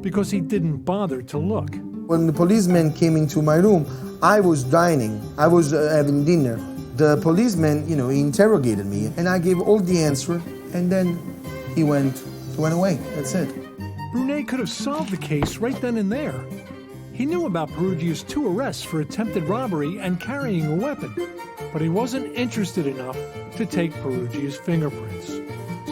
Because he didn't bother to look. When the policeman came into my room, I was dining. I was having dinner. The policeman, he interrogated me, and I gave all the answer, and then he went away. That's it. Brunet could have solved the case right then and there. He knew about Peruggia's 2 arrests for attempted robbery and carrying a weapon, but he wasn't interested enough to take Peruggia's fingerprints.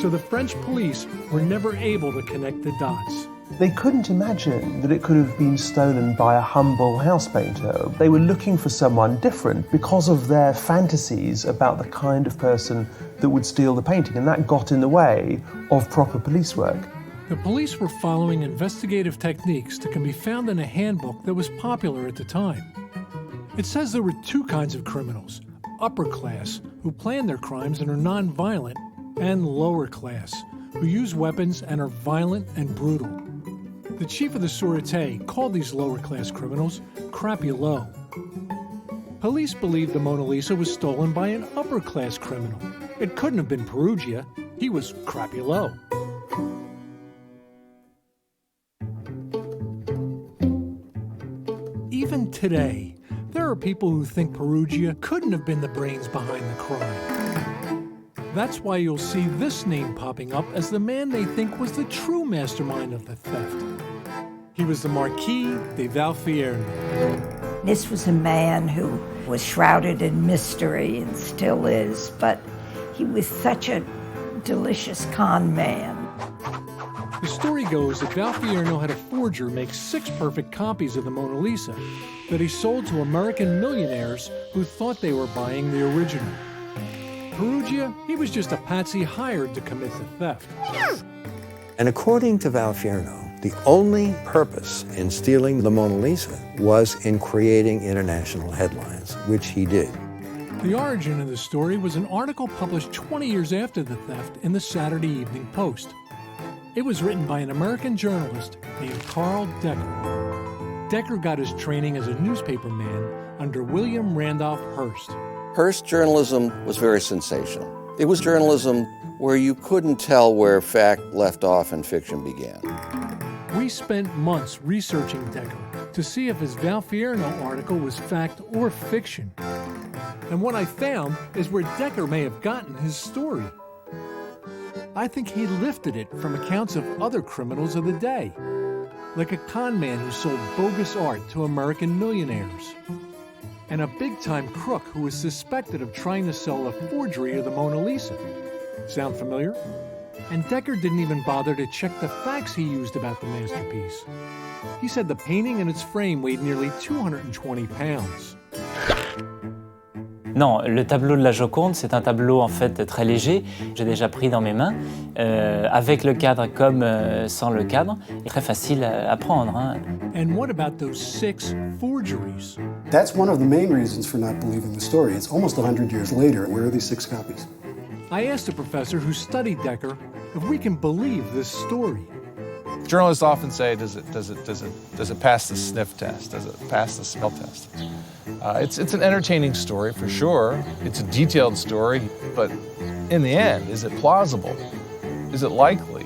So the French police were never able to connect the dots. They couldn't imagine that it could have been stolen by a humble house painter. They were looking for someone different because of their fantasies about the kind of person that would steal the painting, and that got in the way of proper police work. The police were following investigative techniques that can be found in a handbook that was popular at the time. It says there were 2 kinds of criminals: upper class, who plan their crimes and are non-violent, and lower class, who use weapons and are violent and brutal. The chief of the Sûreté called these lower-class criminals crapulot. Police believed the Mona Lisa was stolen by an upper-class criminal. It couldn't have been Peruggia. He was crapulot. Even today, there are people who think Peruggia couldn't have been the brains behind the crime. That's why you'll see this name popping up as the man they think was the true mastermind of the theft. He was the Marquis de Valfierno. This was a man who was shrouded in mystery and still is, but he was such a delicious con man. The story goes that Valfierno had a forger make 6 perfect copies of the Mona Lisa that he sold to American millionaires who thought they were buying the original. Peruggia, he was just a patsy hired to commit the theft. And according to Valfierno, the only purpose in stealing the Mona Lisa was in creating international headlines, which he did. The origin of the story was an article published 20 years after the theft in the Saturday Evening Post. It was written by an American journalist named Carl Decker. Decker got his training as a newspaperman under William Randolph Hearst. Hearst journalism was very sensational. It was journalism where you couldn't tell where fact left off and fiction began. We spent months researching Decker to see if his Valfierno article was fact or fiction. And what I found is where Decker may have gotten his story. I think he lifted it from accounts of other criminals of the day, like a con man who sold bogus art to American millionaires, and a big-time crook who was suspected of trying to sell a forgery of the Mona Lisa. Sound familiar? And Decker didn't even bother to check the facts he used about the masterpiece. He said the painting and its frame weighed nearly 220 pounds. Non, le tableau de la Joconde, c'est un tableau en fait très léger. J'ai déjà pris dans mes mains, avec le cadre comme sans le cadre. Très facile à prendre. Hein. And what about those 6 forgeries? That's one of the main reasons for not believing the story. It's almost 100 years later. Where are these 6 copies? I asked a professor who studied Decker if we can believe this story. Journalists often say, does it pass the sniff test? Does it pass the smell test? It's an entertaining story for sure. It's a detailed story, but in the end, is it plausible? Is it likely?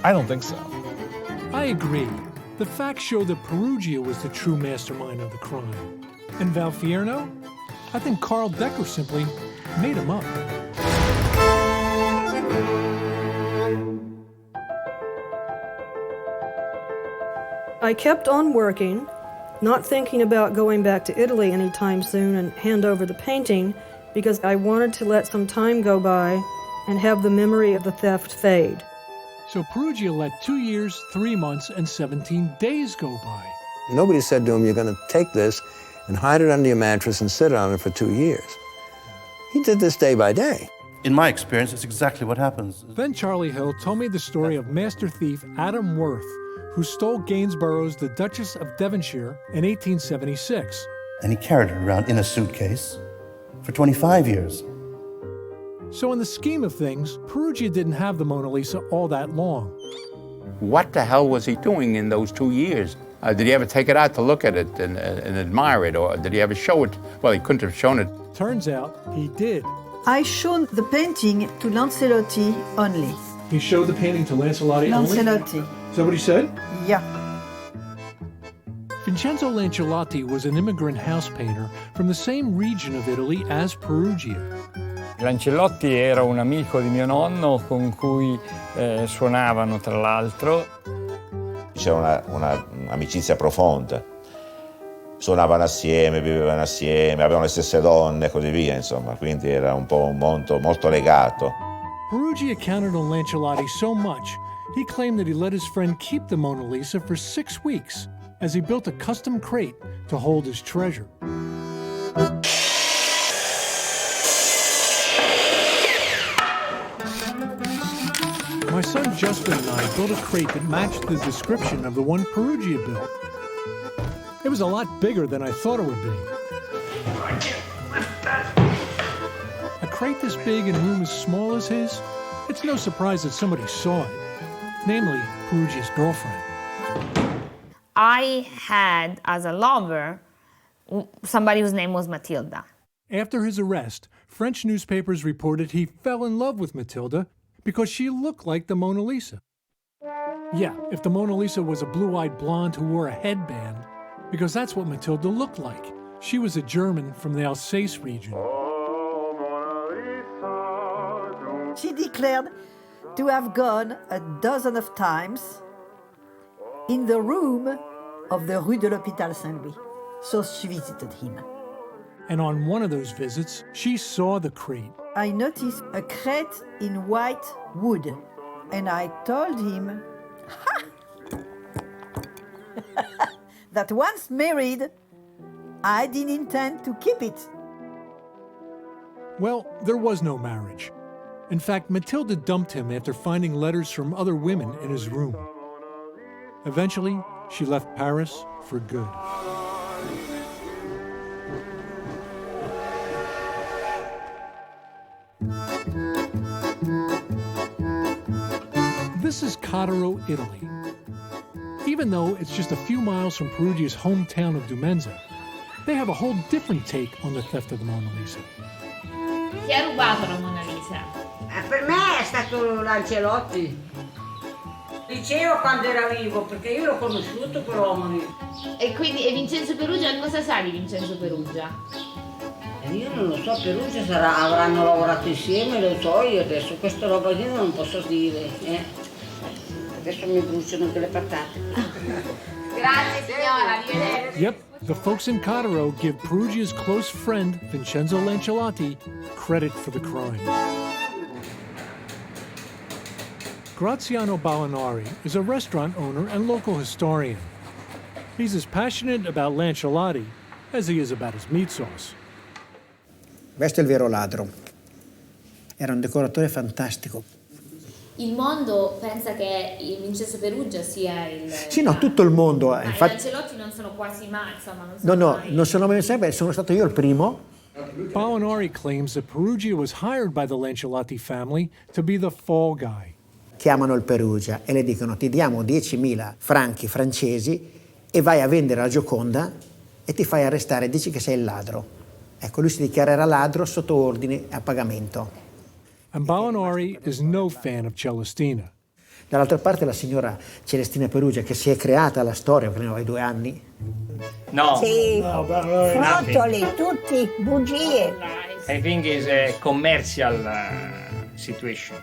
I don't think so. I agree. The facts show that Peruggia was the true mastermind of the crime. And Valfierno? I think Carl Decker simply made him up. I kept on working, not thinking about going back to Italy anytime soon and hand over the painting, because I wanted to let some time go by and have the memory of the theft fade. So Peruggia let 2 years, 3 months, and 17 days go by. Nobody said to him, you're going to take this and hide it under your mattress and sit on it for 2 years. He did this day by day. In my experience, that's exactly what happens. Then Charlie Hill told me the story of master thief Adam Worth, who stole Gainsborough's The Duchess of Devonshire in 1876. And he carried it around in a suitcase for 25 years. So in the scheme of things, Peruggia didn't have the Mona Lisa all that long. What the hell was he doing in those 2 years? Did he ever take it out to look at it and admire it, or did he ever show it? Well, he couldn't have shown it. Turns out he did. I showed the painting to Lancelotti only. He showed the painting to Lancelotti only? Lancelotti. Is that what he said? Yeah. Vincenzo Lancelotti was an immigrant house painter from the same region of Italy as Peruggia. Lancelotti era un amico di mio nonno con cui suonavano tra l'altro. C'era un'amicizia profonda. Suonavano assieme, vivevano assieme, avevano le stesse donne e così via, insomma, quindi era un po' un mondo molto legato. Peruggia counted on Lancelotti so much, he claimed that he let his friend keep the Mona Lisa for 6 weeks as he built a custom crate to hold his treasure. My son Justin and I built a crate that matched the description of the one Peruggia built. It was a lot bigger than I thought it would be. A crate this big and room as small as his? It's no surprise that somebody saw it, namely Peruggia's girlfriend. I had, as a lover, somebody whose name was Matilda. After his arrest, French newspapers reported he fell in love with Matilda because she looked like the Mona Lisa. Yeah, if the Mona Lisa was a blue-eyed blonde who wore a headband, because that's what Matilda looked like. She was a German from the Alsace region. She declared to have gone a dozen of times in the room of the Rue de l'Hôpital Saint-Louis. So she visited him. And on one of those visits, she saw the crate. I noticed a crate in white wood. And I told him that once married, I didn't intend to keep it. Well, there was no marriage. In fact, Matilda dumped him after finding letters from other women in his room. Eventually, she left Paris for good. This is Cattaro, Italy. Even though it's just a few miles from Peruggia's hometown of Dumenza, they have a whole different take on the theft of the Mona Lisa. Chi ha rubato la Mona Lisa? Per me è stato Lancelotti. Diceva quando era vivo, perché io l'ho conosciuto quell'uomo lì. E quindi Vincenzo Peruggia, cosa sa di Vincenzo Peruggia? Io non lo so, Peruggia avranno lavorato insieme, lo so io adesso, questa roba lì non posso dire. Adesso mi bruciano anche le patate. Grazie signora, arrivederci. Yep, the folks in Cattaro give Peruggia's close friend, Vincenzo Lancelotti, credit for the crime. Graziano Ballinari is a restaurant owner and local historian. He's as passionate about Lancelotti as he is about his meat sauce. Questo è il vero ladro. Era un decoratore fantastico. Il mondo pensa che il Vincenzo Peruggia sia il... Sì, no, tutto il mondo. Ma Infatti, i Lancelotti non sono quasi mai, insomma, non sono mai... non sono mai sempre, sono stato io il primo. Ballinari claims that Peruggia was hired by the Lancelotti family to be the fall guy. Chiamano il Peruggia e le dicono ti diamo 10.000 franchi francesi e vai a vendere la Gioconda e ti fai arrestare, dici che sei il ladro. Ecco, lui si dichiarerà ladro sotto ordine a pagamento. And Ballinari is no fan of Celestina. Dall'altra parte la signora Celestina Peruggia, che si è creata la storia, perché ne aveva 2 anni. No. Sì, No, frottoli, tutti, bugie. I think it's a commercial situation.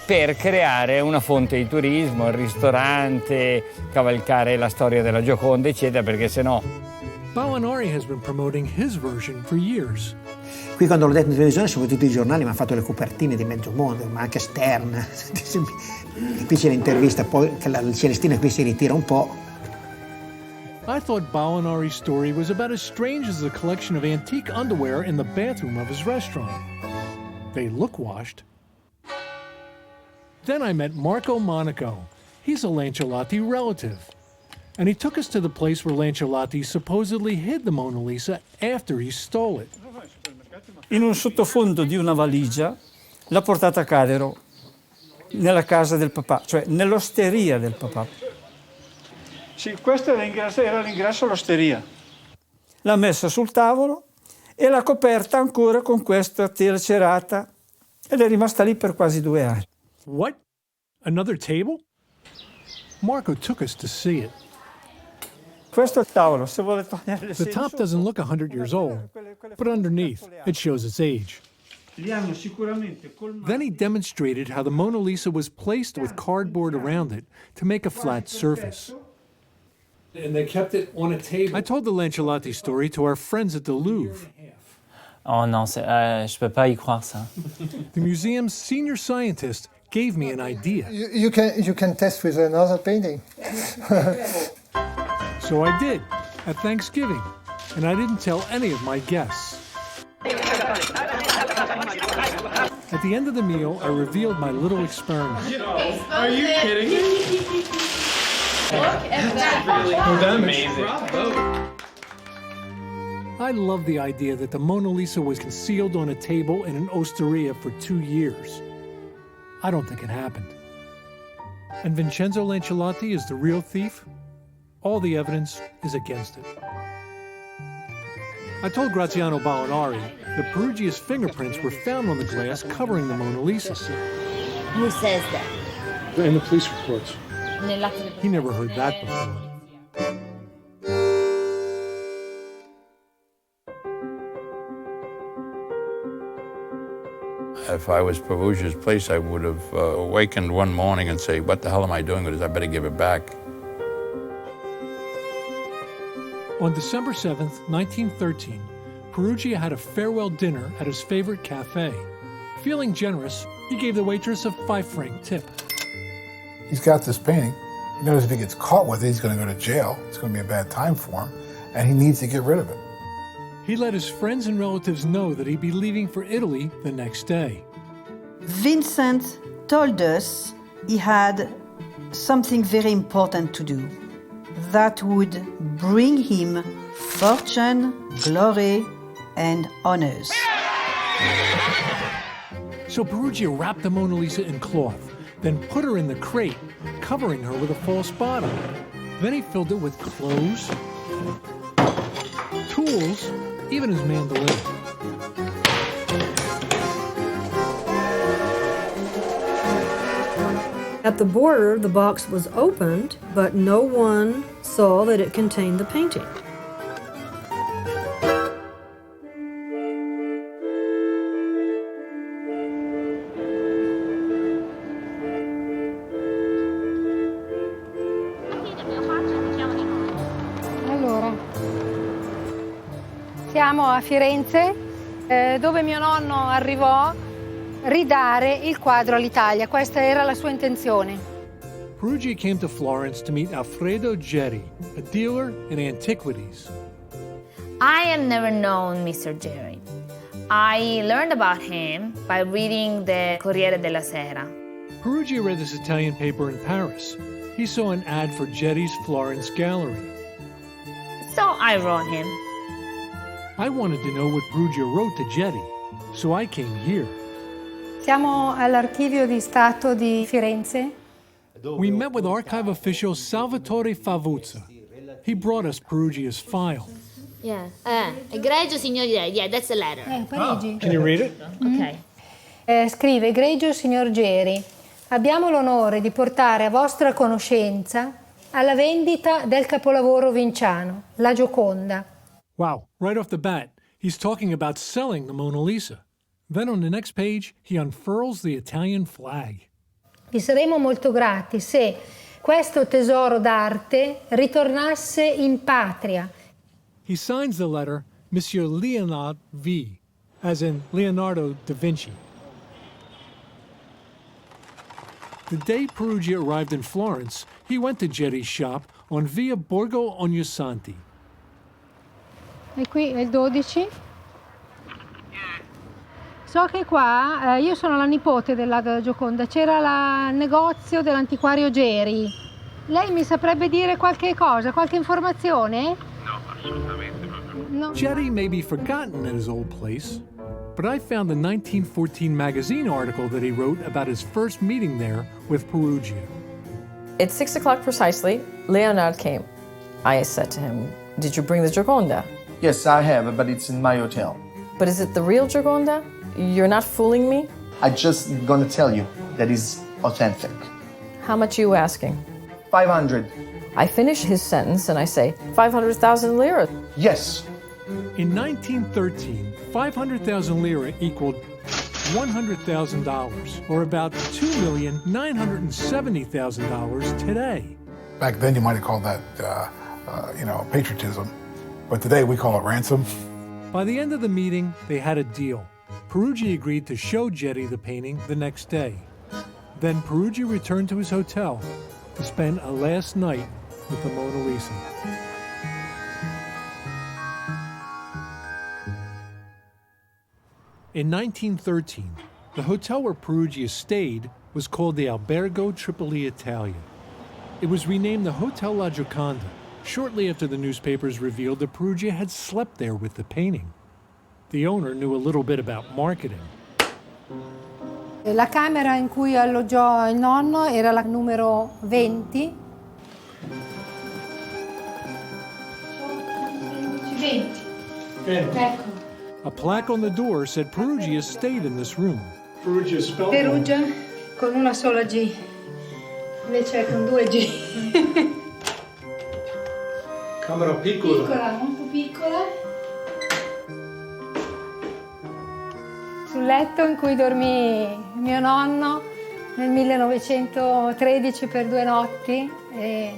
Per creare una fonte di turismo, il ristorante, cavalcare la storia della Gioconda, eccetera, perché sennò... Ballinari has been promoting his version for years. Qui quando l'ho detto in televisione, sono tutti i giornali, mi hanno fatto le copertine di mezzo mondo, ma anche Stern. Qui c'è l'intervista, poi che la Celestina qui si ritira un po'. I thought Ballinari's story was about as strange as the collection of antique underwear in the bathroom of his restaurant. They look washed. Then I met Marco Monaco. He's a Lancelotti relative. And he took us to the place where Lancelotti supposedly hid the Mona Lisa after he stole it. In un sottofondo di una valigia l'ha portata a Cattaro, nella casa del papà, cioè nell'osteria del papà. Sì, questo era l'ingresso all'osteria. L'ha messa sul tavolo e l'ha coperta ancora con questa tela cerata ed è rimasta lì per quasi 2 anni. What? Another table? Marco took us to see it. Questo è il tavolo, se vuole togliere le The top doesn't look 100 years old, but underneath, it shows its age. Then he demonstrated how the Mona Lisa was placed with cardboard around it to make a flat surface. And they kept it on a table. I told the Lancelotti story to our friends at the Louvre. Oh non, je peux pas y croire ça. The museum's senior scientist gave me an idea. You can test with another painting. So I did, at Thanksgiving, and I didn't tell any of my guests. At the end of the meal, I revealed my little experiment. Are you kidding me? Look at that. Oh, that's amazing. Bravo. I love the idea that the Mona Lisa was concealed on a table in an osteria for 2 years. I don't think it happened. And Vincenzo Lancelotti is the real thief? All the evidence is against it. I told Graziano Ballinari that Peruggia's fingerprints were found on the glass covering the Mona Lisa. Who says that? In the police reports. Nell'atto di He never heard that before. If I was Peruggia's place, I would have awakened one morning and say, what the hell am I doing with this? I better give it back. On December 7th, 1913, Peruggia had a farewell dinner at his favorite cafe. Feeling generous, He gave the waitress a 5-franc tip. He's got this painting. He knows if he gets caught with it, he's going to go to jail. It's going to be a bad time for him, and he needs to get rid of it. He let his friends and relatives know that he'd be leaving for Italy the next day. Vincent told us he had something very important to do that would bring him fortune, glory, and honors. So Peruggia wrapped the Mona Lisa in cloth, then put her in the crate, covering her with a false bottom. Then he filled it with clothes, tools, even his mandolin. At the border, the box was opened, but no one saw that it contained the painting. Allora, siamo a Firenze, dove mio nonno arrivò a ridare il quadro all'Italia. Questa era la sua intenzione. Peruggia came to Florence to meet Alfredo Geri, a dealer in antiquities. I had never known Mr. Jerry. I learned about him by reading the Corriere della Sera. Peruggia read this Italian paper in Paris. He saw an ad for Geri's Florence gallery. So I wrote him. I wanted to know what Peruggia wrote to Geri, so I came here. Siamo all'Archivio di Stato di Firenze. We met with archive official Salvatore Favuzza. He brought us Peruggia's file. Yeah. Egregio signor Geri. Yeah, that's the letter. Parigi. Can you read it? Okay. Scrive: Egregio signor Geri, abbiamo l'onore di portare a vostra conoscenza alla vendita del capolavoro vinciano, la Gioconda. Wow, right off the bat, he's talking about selling the Mona Lisa. Then on the next page, he unfurls the Italian flag. Vi saremo molto grati se questo tesoro d'arte ritornasse in patria. He signs the letter Monsieur Leonard V, as in Leonardo da Vinci. The day Peruggia arrived in Florence, he went to Geri's shop on Via Borgo Ognissanti. E qui è il 12. So che qua, io sono la nipote della Gioconda, c'era il negozio dell'antiquario Geri. Lei mi saprebbe dire qualche cosa, qualche informazione? No, assolutamente proprio. No. Geri may be forgotten at his old place, but I found the 1914 magazine article that he wrote about his first meeting there with Peruggia. At 6 o'clock precisely, Leonard came. I said to him, "Did you bring the Gioconda?" Yes, I have, but it's in my hotel. But is it the real Gioconda? You're not fooling me? I'm just gonna tell you that is authentic. How much are you asking? 500. I finish his sentence and I say, 500,000 lira. Yes. In 1913, 500,000 lira equaled $100,000, or about $2,970,000 today. Back then, you might have called that, patriotism. But today, we call it ransom. By the end of the meeting, they had a deal. Peruggia agreed to show Geri the painting the next day. Then Peruggia returned to his hotel to spend a last night with the Mona Lisa. In 1913, the hotel where Peruggia stayed was called the Albergo Tripoli Italia. It was renamed the Hotel La Gioconda shortly after the newspapers revealed that Peruggia had slept there with the painting. The owner knew a little bit about marketing. La camera in cui alloggiò il nonno era la numero 20. 20. Ecco. A plaque on the door said Peruggia stayed in this room. Peruggia spelled Peruggia con una sola G, invece con due G. Camera piccola. Piccola, molto piccola. Sul letto in cui dormì mio nonno nel 1913 per 2 notti. E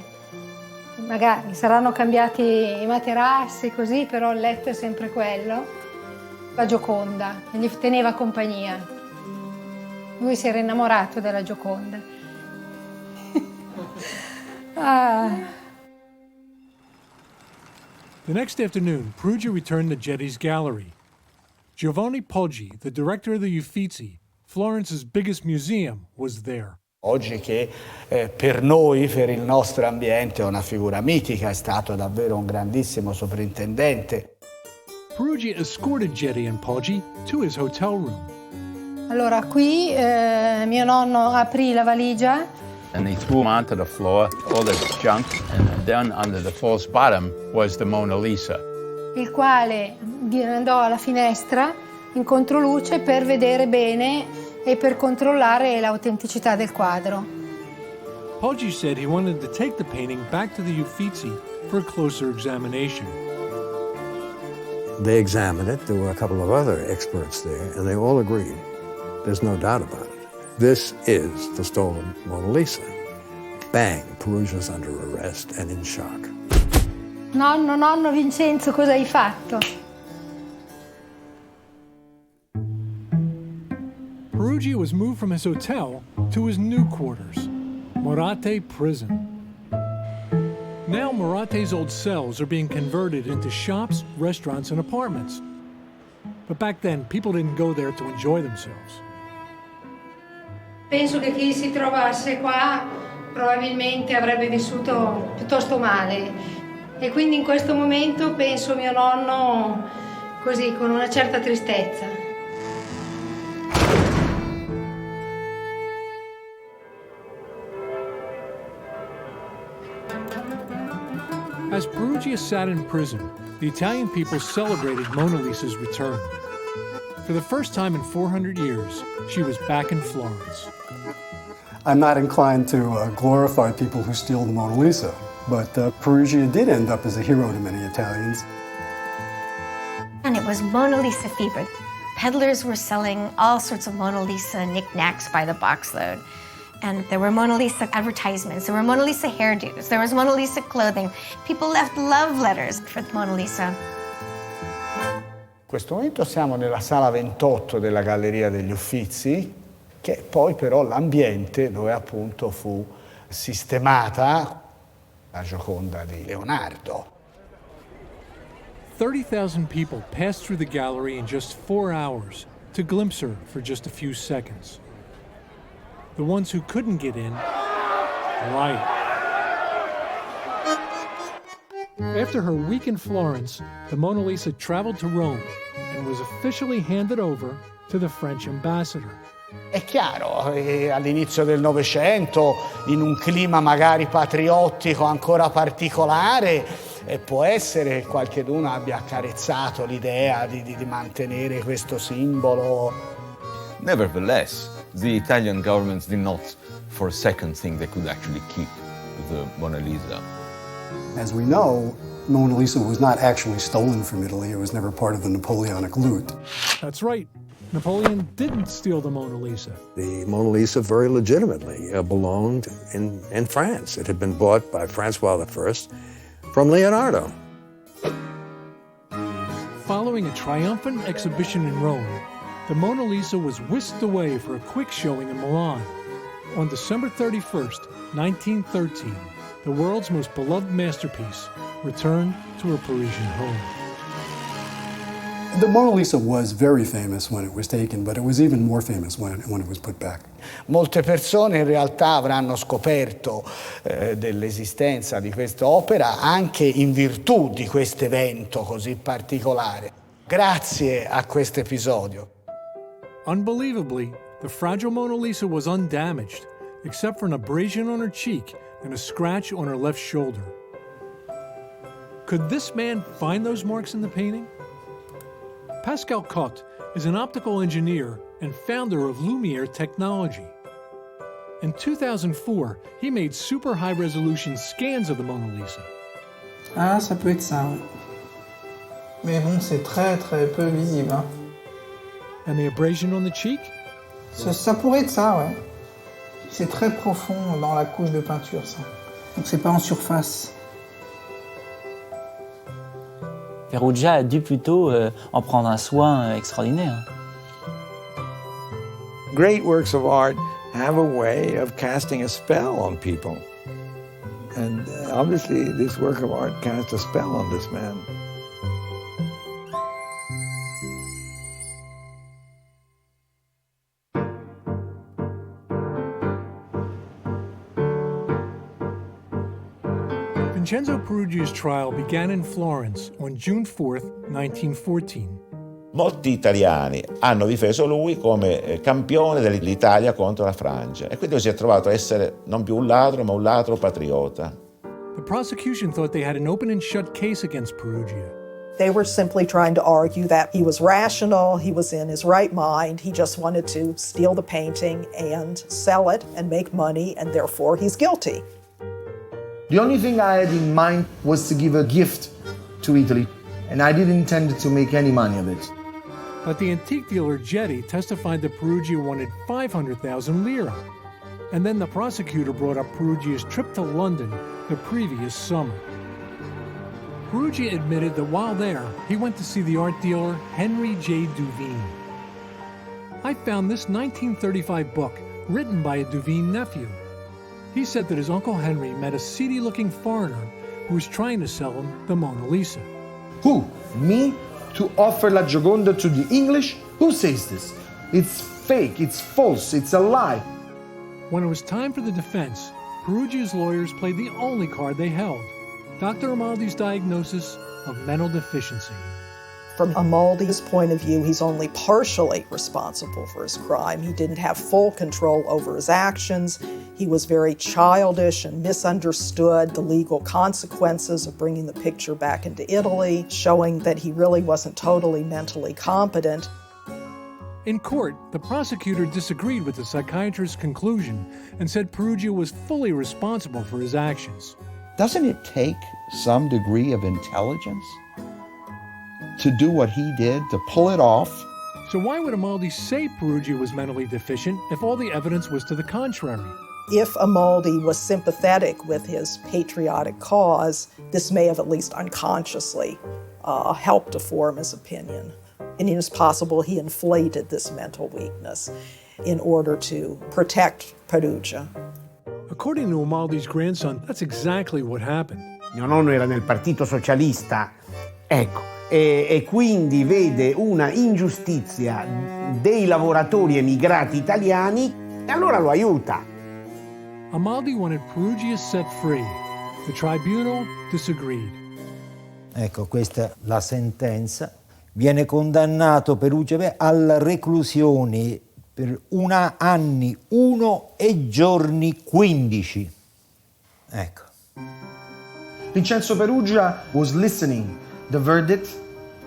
magari saranno cambiati i materassi così, però il letto è sempre quello. La Gioconda, gli teneva compagnia. Lui si era innamorato della Gioconda. Ah. The next afternoon, Peruggia returned to Getty's gallery. Giovanni Poggi, the director of the Uffizi, Florence's biggest museum, was there. Oggi che per noi, per il nostro ambiente, è una figura mitica, è stato davvero un grandissimo sovrintendente. Peruggia escorted Getty and Poggi to his hotel room. Allora, qui mio nonno aprì la valigia. And they threw him onto the floor, all the junk, and then under the false bottom was the Mona Lisa. Il quale andò alla finestra in controluce per vedere bene e per controllare l'autenticità del quadro. Poggi said he wanted to take the painting back to the Uffizi for a closer examination. They examined it. There were a couple of other experts there, and they all agreed. There's no doubt about it. This is the stolen Mona Lisa. Bang, Peruggia's under arrest and in shock. Nonno Vincenzo, cosa hai fatto? Peruggia was moved from his hotel to his new quarters, Morate Prison. Now Morate's old cells are being converted into shops, restaurants, and apartments. But back then, people didn't go there to enjoy themselves. Penso che chi si trovasse qua probabilmente avrebbe vissuto piuttosto male. E quindi in questo momento penso mio nonno così, con una certa tristezza. As Peruggia sat in prison, the Italian people celebrated Mona Lisa's return. For the first time in 400 years, she was back in Florence. I'm not inclined to glorify people who steal the Mona Lisa, but Peruggia did end up as a hero to many Italians. And it was Mona Lisa fever. Peddlers were selling all sorts of Mona Lisa knickknacks by the boxload. And there were Mona Lisa advertisements, there were Mona Lisa hairdos, there was Mona Lisa clothing. People left love letters for Mona Lisa. In questo momento siamo nella sala 28 della Galleria degli Uffizi, che poi però l'ambiente dove appunto fu sistemata la Gioconda di Leonardo. 30,000 people passed through the gallery in just 4 hours to glimpse her for just a few seconds. The ones who couldn't get in, right. After her week in Florence, the Mona Lisa traveled to Rome and was officially handed over to the French ambassador. È chiaro, all'inizio del Novecento, in un clima magari patriottico ancora particolare, può essere che qualcheduno abbia accarezzato l'idea di mantenere questo simbolo. Nevertheless, the Italian government did not for a second think they could actually keep the Mona Lisa. As we know, Mona Lisa was not actually stolen from Italy. It was never part of the Napoleonic loot. That's right. Napoleon didn't steal the Mona Lisa. The Mona Lisa very legitimately belonged in France. It had been bought by Francois I from Leonardo. Following a triumphant exhibition in Rome, the Mona Lisa was whisked away for a quick showing in Milan. On December 31st, 1913, the world's most beloved masterpiece returned to her Parisian home. The Mona Lisa was very famous when it was taken, but it was even more famous when it was put back. Molte persone in realtà avranno scoperto dell'esistenza di quest'opera anche in virtù di questo evento così particolare, grazie a questo episodio. Unbelievably, the fragile Mona Lisa was undamaged, except for an abrasion on her cheek and a scratch on her left shoulder. Could this man find those marks in the painting? Pascal Cotte is an optical engineer and founder of Lumiere technology. In 2004, he made super high-resolution scans of the Mona Lisa. Ah, ça peut être ça, ouais. Mais bon, c'est très très peu visible. Hein. And the abrasion on the cheek? Ça pourrait être ça, ouais. C'est très profond dans la couche de peinture, ça. Donc c'est pas en surface. Peruggia a dû plutôt en prendre un soin extraordinaire. Great works of art have a way of casting a spell on people. And obviously, this work of art cast a spell on this man. Vincenzo Peruggia's trial began in Florence on June 4th, 1914. Molti italiani hanno difeso lui come campione dell'Italia contro la Francia e quindi si è trovato a essere non più un ladro, ma un ladro patriota. The prosecution thought they had an open and shut case against Peruggia. They were simply trying to argue that he was rational, he was in his right mind, he just wanted to steal the painting and sell it and make money, and therefore he's guilty. The only thing I had in mind was to give a gift to Italy, and I didn't intend to make any money of it. But the antique dealer Getty testified that Peruggia wanted 500,000 lira. And then the prosecutor brought up Peruggia's trip to London the previous summer. Peruggia admitted that while there, he went to see the art dealer Henry J. Duveen. I found this 1935 book written by a Duveen nephew. He said that his Uncle Henry met a seedy-looking foreigner who was trying to sell him the Mona Lisa. Who? Me? To offer La Gioconda to the English? Who says this? It's fake, it's false, it's a lie. When it was time for the defense, Peruggia's lawyers played the only card they held, Dr. Amaldi's diagnosis of mental deficiency. From Amaldi's point of view, he's only partially responsible for his crime. He didn't have full control over his actions. He was very childish and misunderstood the legal consequences of bringing the picture back into Italy, showing that he really wasn't totally mentally competent. In court, the prosecutor disagreed with the psychiatrist's conclusion and said Peruggia was fully responsible for his actions. Doesn't it take some degree of intelligence to do what he did, to pull it off? So why would Amaldi say Peruggia was mentally deficient if all the evidence was to the contrary? If Amaldi was sympathetic with his patriotic cause, this may have at least unconsciously helped to form his opinion. And it is possible he inflated this mental weakness in order to protect Peruggia. According to Amaldi's grandson, that's exactly what happened. Mio nonno era nel Partito Socialista, ecco, e quindi vede una ingiustizia dei lavoratori emigrati italiani e allora lo aiuta. Amaldi wanted Peruggia set free. The tribunal disagreed. Ecco, questa è la sentenza. Viene condannato Peruggia alla reclusione per 1 anno, 1 e giorni 15. Ecco. Vincenzo Peruggia was listening the verdict.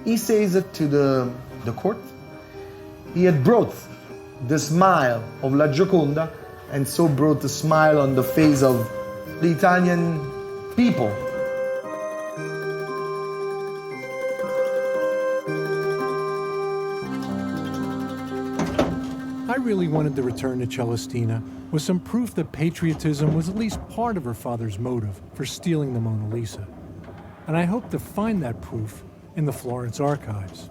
He says it to the court. He had brought the smile of La Gioconda and so brought the smile on the face of the Italian people. I really wanted to return to Celestina with some proof that patriotism was at least part of her father's motive for stealing the Mona Lisa. And I hope to find that proof in the Florence archives.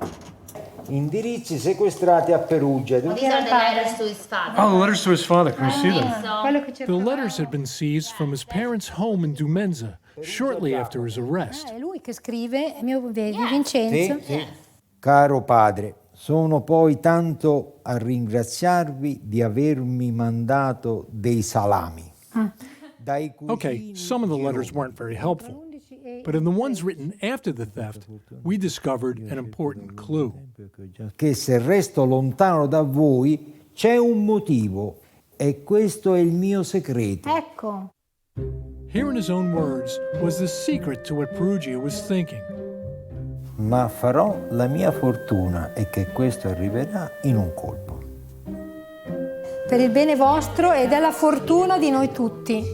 Indirizzi sequestrati a Perugia. These are the letters to his father. Oh, the letters to his father. Can we see them? So, The letters had been seized from his parents' home in Dumenza shortly after his arrest. È lui che scrive, è mio vedi, Vincenzo. Caro padre, sono poi tanto a ringraziarvi di avermi mandato dei salami. Okay, some of the letters weren't very helpful. But in the ones written after the theft, we discovered an important clue. Che se resto lontano da voi c'è un motivo e questo è il mio segreto. Ecco. Here in his own words was the secret to what Peruggia was thinking. Ma farò la mia fortuna e che questo arriverà in un colpo. Per il bene vostro e della fortuna di noi tutti.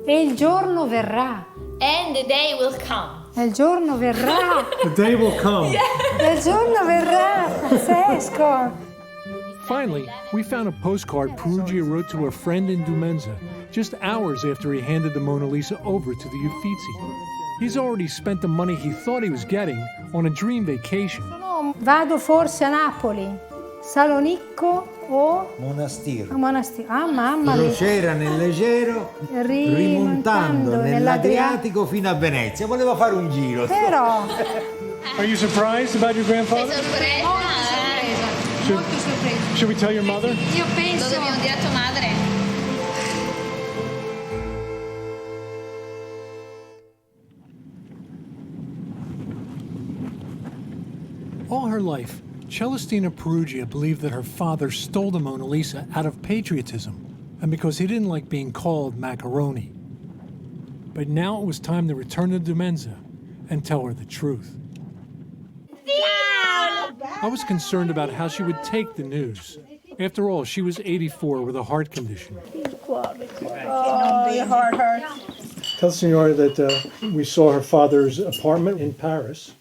E il giorno verrà. and the day will come. E il giorno verrà. The day will come. E il giorno verrà. Pazzesco. Finally, we found a postcard Peruggia wrote to a friend in Dumenza just hours after he handed the Mona Lisa over to the Uffizi. He's already spent the money he thought he was getting on a dream vacation. Vado forse a Napoli, Salonicco o monastero. monastero. Ah, mamma mia. Crociera nel leggero, rimontando nell'Adriatico fino a Venezia. Voleva fare un giro. Però. Are you surprised about your grandfather? Sorpresa. Molto sorpresa. Should we tell your mother? Io penso. Lo dobbiamo dire a tua madre. All her life, Celestina Peruggia believed that her father stole the Mona Lisa out of patriotism and because he didn't like being called macaroni. But now it was time to return to Demenza and tell her the truth. I was concerned about how she would take the news. After all, she was 84 with a heart condition. Oh, your heart hurts. Tell Signora that we saw her father's apartment in Paris.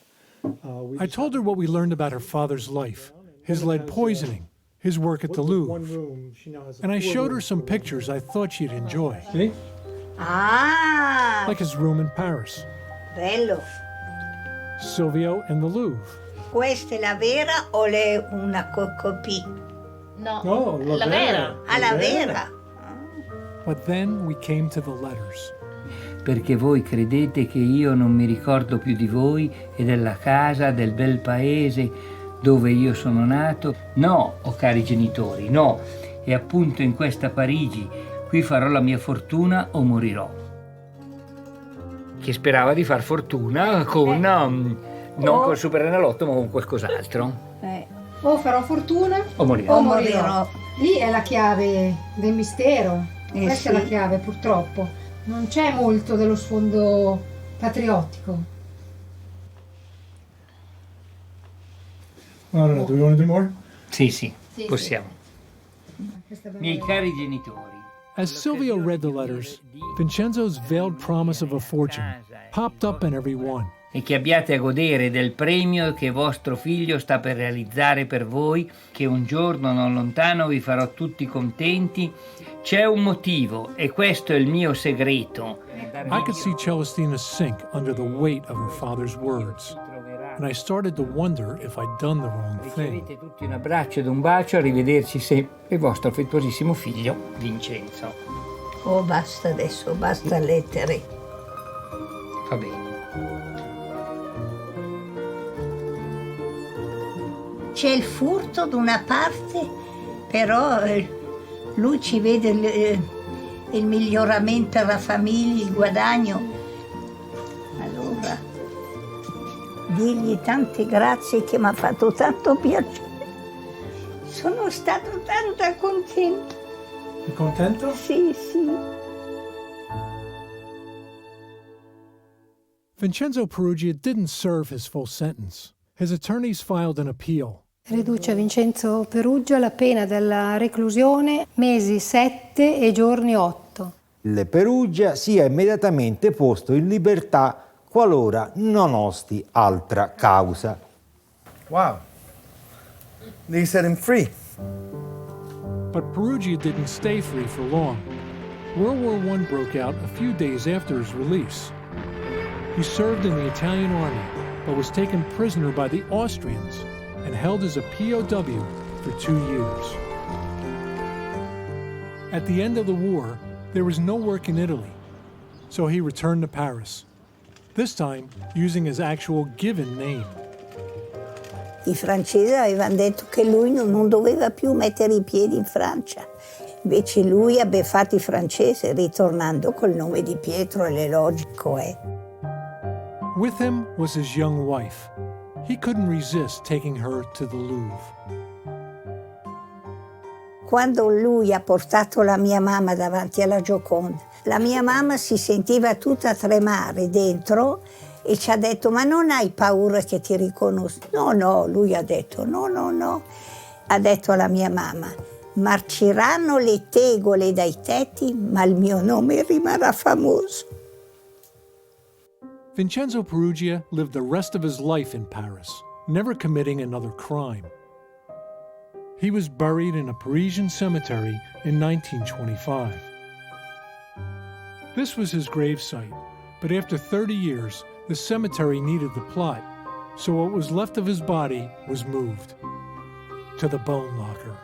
I told her what we learned about her father's life, his lead poisoning, his work at the Louvre. And I showed her some pictures I thought she'd enjoy. See? Ah! Like his room in Paris. Bello. Silvio and the Louvre. Questa è la vera o una copia? No, la vera. Ah, la vera. But then we came to the letters. Perché voi credete che io non mi ricordo più di voi e della casa, del bel paese dove io sono nato? No, o cari genitori, no. E appunto in questa Parigi, qui farò la mia fortuna o morirò. Che sperava di far fortuna con, non col Superenalotto, ma con qualcos'altro. O farò fortuna O morirò. o morirò. Lì è la chiave del mistero. Questa è la chiave, purtroppo. Non c'è molto dello sfondo patriottico. I don't know, do we want to do more? Sì, possiamo. Miei cari genitori. As Silvio read the letters, Vincenzo's veiled promise of a fortune popped up in every one. E che abbiate a godere del premio che vostro figlio sta per realizzare per voi, che un giorno non lontano vi farò tutti contenti. C'è un motivo e questo è il mio segreto. I could see Celestina sink under the weight of her father's words, and I started to wonder if I'd done the wrong thing. Ricevete tutti un abbraccio ed un bacio, arrivederci sempre, vostro affettuosissimo figlio Vincenzo. Oh, basta adesso, basta lettere. Va bene. C'è il furto da una parte, però lui ci vede il miglioramento della famiglia, il guadagno. Allora, digli tante grazie che mi ha fatto tanto piacere. Sono stato tanto contento. You contento? Sì. Vincenzo Peruggia didn't serve his full sentence. His attorneys filed an appeal. Riduce a Vincenzo Peruggia la pena della reclusione mesi 7 e giorni 8. Il Peruggia sia immediatamente posto in libertà qualora non osti altra causa. Wow. They set him free. But Peruggia didn't stay free for long. World War I broke out a few days after his release. He served in the Italian army, but was taken prisoner by the Austrians and held as a POW for 2 years. At the end of the war, there was no work in Italy, so he returned to Paris, this time using his actual given name. I francesi avevano detto che lui non doveva più mettere i piedi in Francia. Invece lui ha beffato i francesi ritornando col nome di Pietro, e logico è. With him was his young wife. He couldn't resist taking her to the Louvre. Quando lui ha portato la mia mamma davanti alla Gioconda, la mia mamma si sentiva tutta tremare dentro e ci ha detto: ma non hai paura che ti riconosco? No, lui ha detto no. Ha detto alla mia mamma: marciranno le tegole dai tetti, ma il mio nome rimarrà famoso. Vincenzo Peruggia lived the rest of his life in Paris, never committing another crime. He was buried in a Parisian cemetery in 1925. This was his gravesite, but after 30 years, the cemetery needed the plot, so what was left of his body was moved to the bone locker.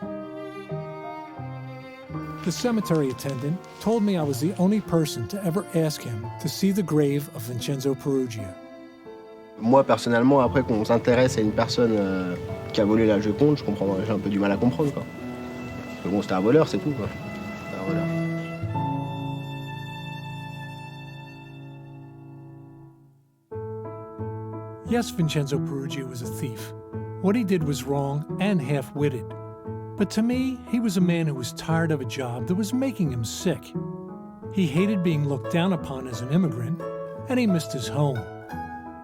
The cemetery attendant told me I was the only person to ever ask him to see the grave of Vincenzo Peruggia. Moi, personnellement, après qu'on s'intéresse à une personne qui a volé la Joconde, j'ai un peu du mal à comprendre, quoi. Mais bon, c'était un voleur, c'est tout, quoi. C'était un voleur. Yes, Vincenzo Peruggia was a thief. What he did was wrong and half-witted. But to me, he was a man who was tired of a job that was making him sick. He hated being looked down upon as an immigrant, and he missed his home.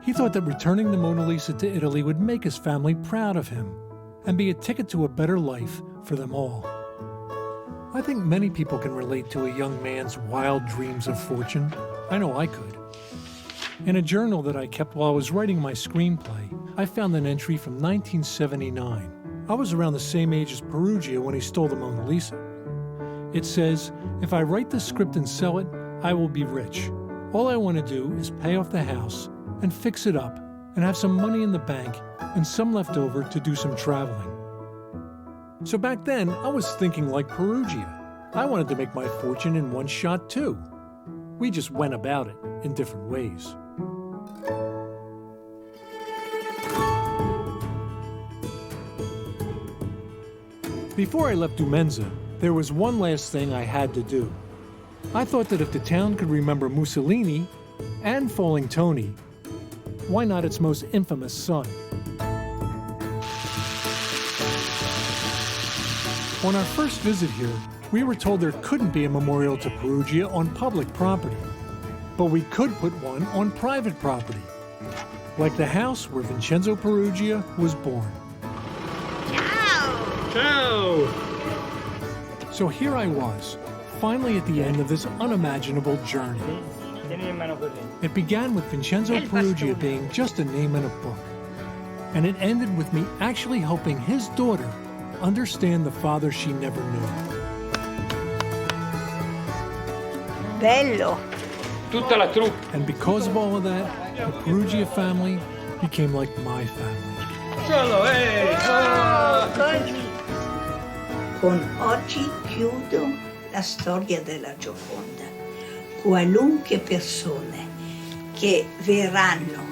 He thought that returning the Mona Lisa to Italy would make his family proud of him and be a ticket to a better life for them all. I think many people can relate to a young man's wild dreams of fortune. I know I could. In a journal that I kept while I was writing my screenplay, I found an entry from 1979. I was around the same age as Peruggia when he stole the Mona Lisa. It says, "If I write the script and sell it, I will be rich. All I want to do is pay off the house and fix it up and have some money in the bank and some left over to do some traveling." So back then, I was thinking like Peruggia. I wanted to make my fortune in one shot too. We just went about it in different ways. Before I left Dumenza, there was one last thing I had to do. I thought that if the town could remember Mussolini and Falling Tony, why not its most infamous son? On our first visit here, we were told there couldn't be a memorial to Peruggia on public property, but we could put one on private property, like the house where Vincenzo Peruggia was born. Ciao! So here I was, finally at the end of this unimaginable journey. It began with Vincenzo Peruggia being just a name in a book, and it ended with me actually helping his daughter understand the father she never knew. Bello. Tutta la troupe. And because of all of that, the Peruggia family became like my family. Solo, Con oggi chiudo la storia della Gioconda. Qualunque persone che verranno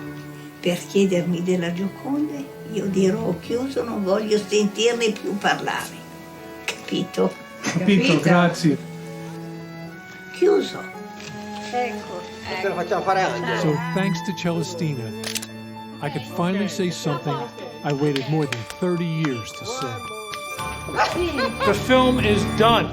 per chiedermi della Gioconda, io dirò ho chiuso, non voglio sentirne più parlare. Capito? Capito, grazie. Chiuso. Ecco. So thanks to Celestina, I could finally say something I waited more than 30 years to say. The film is done.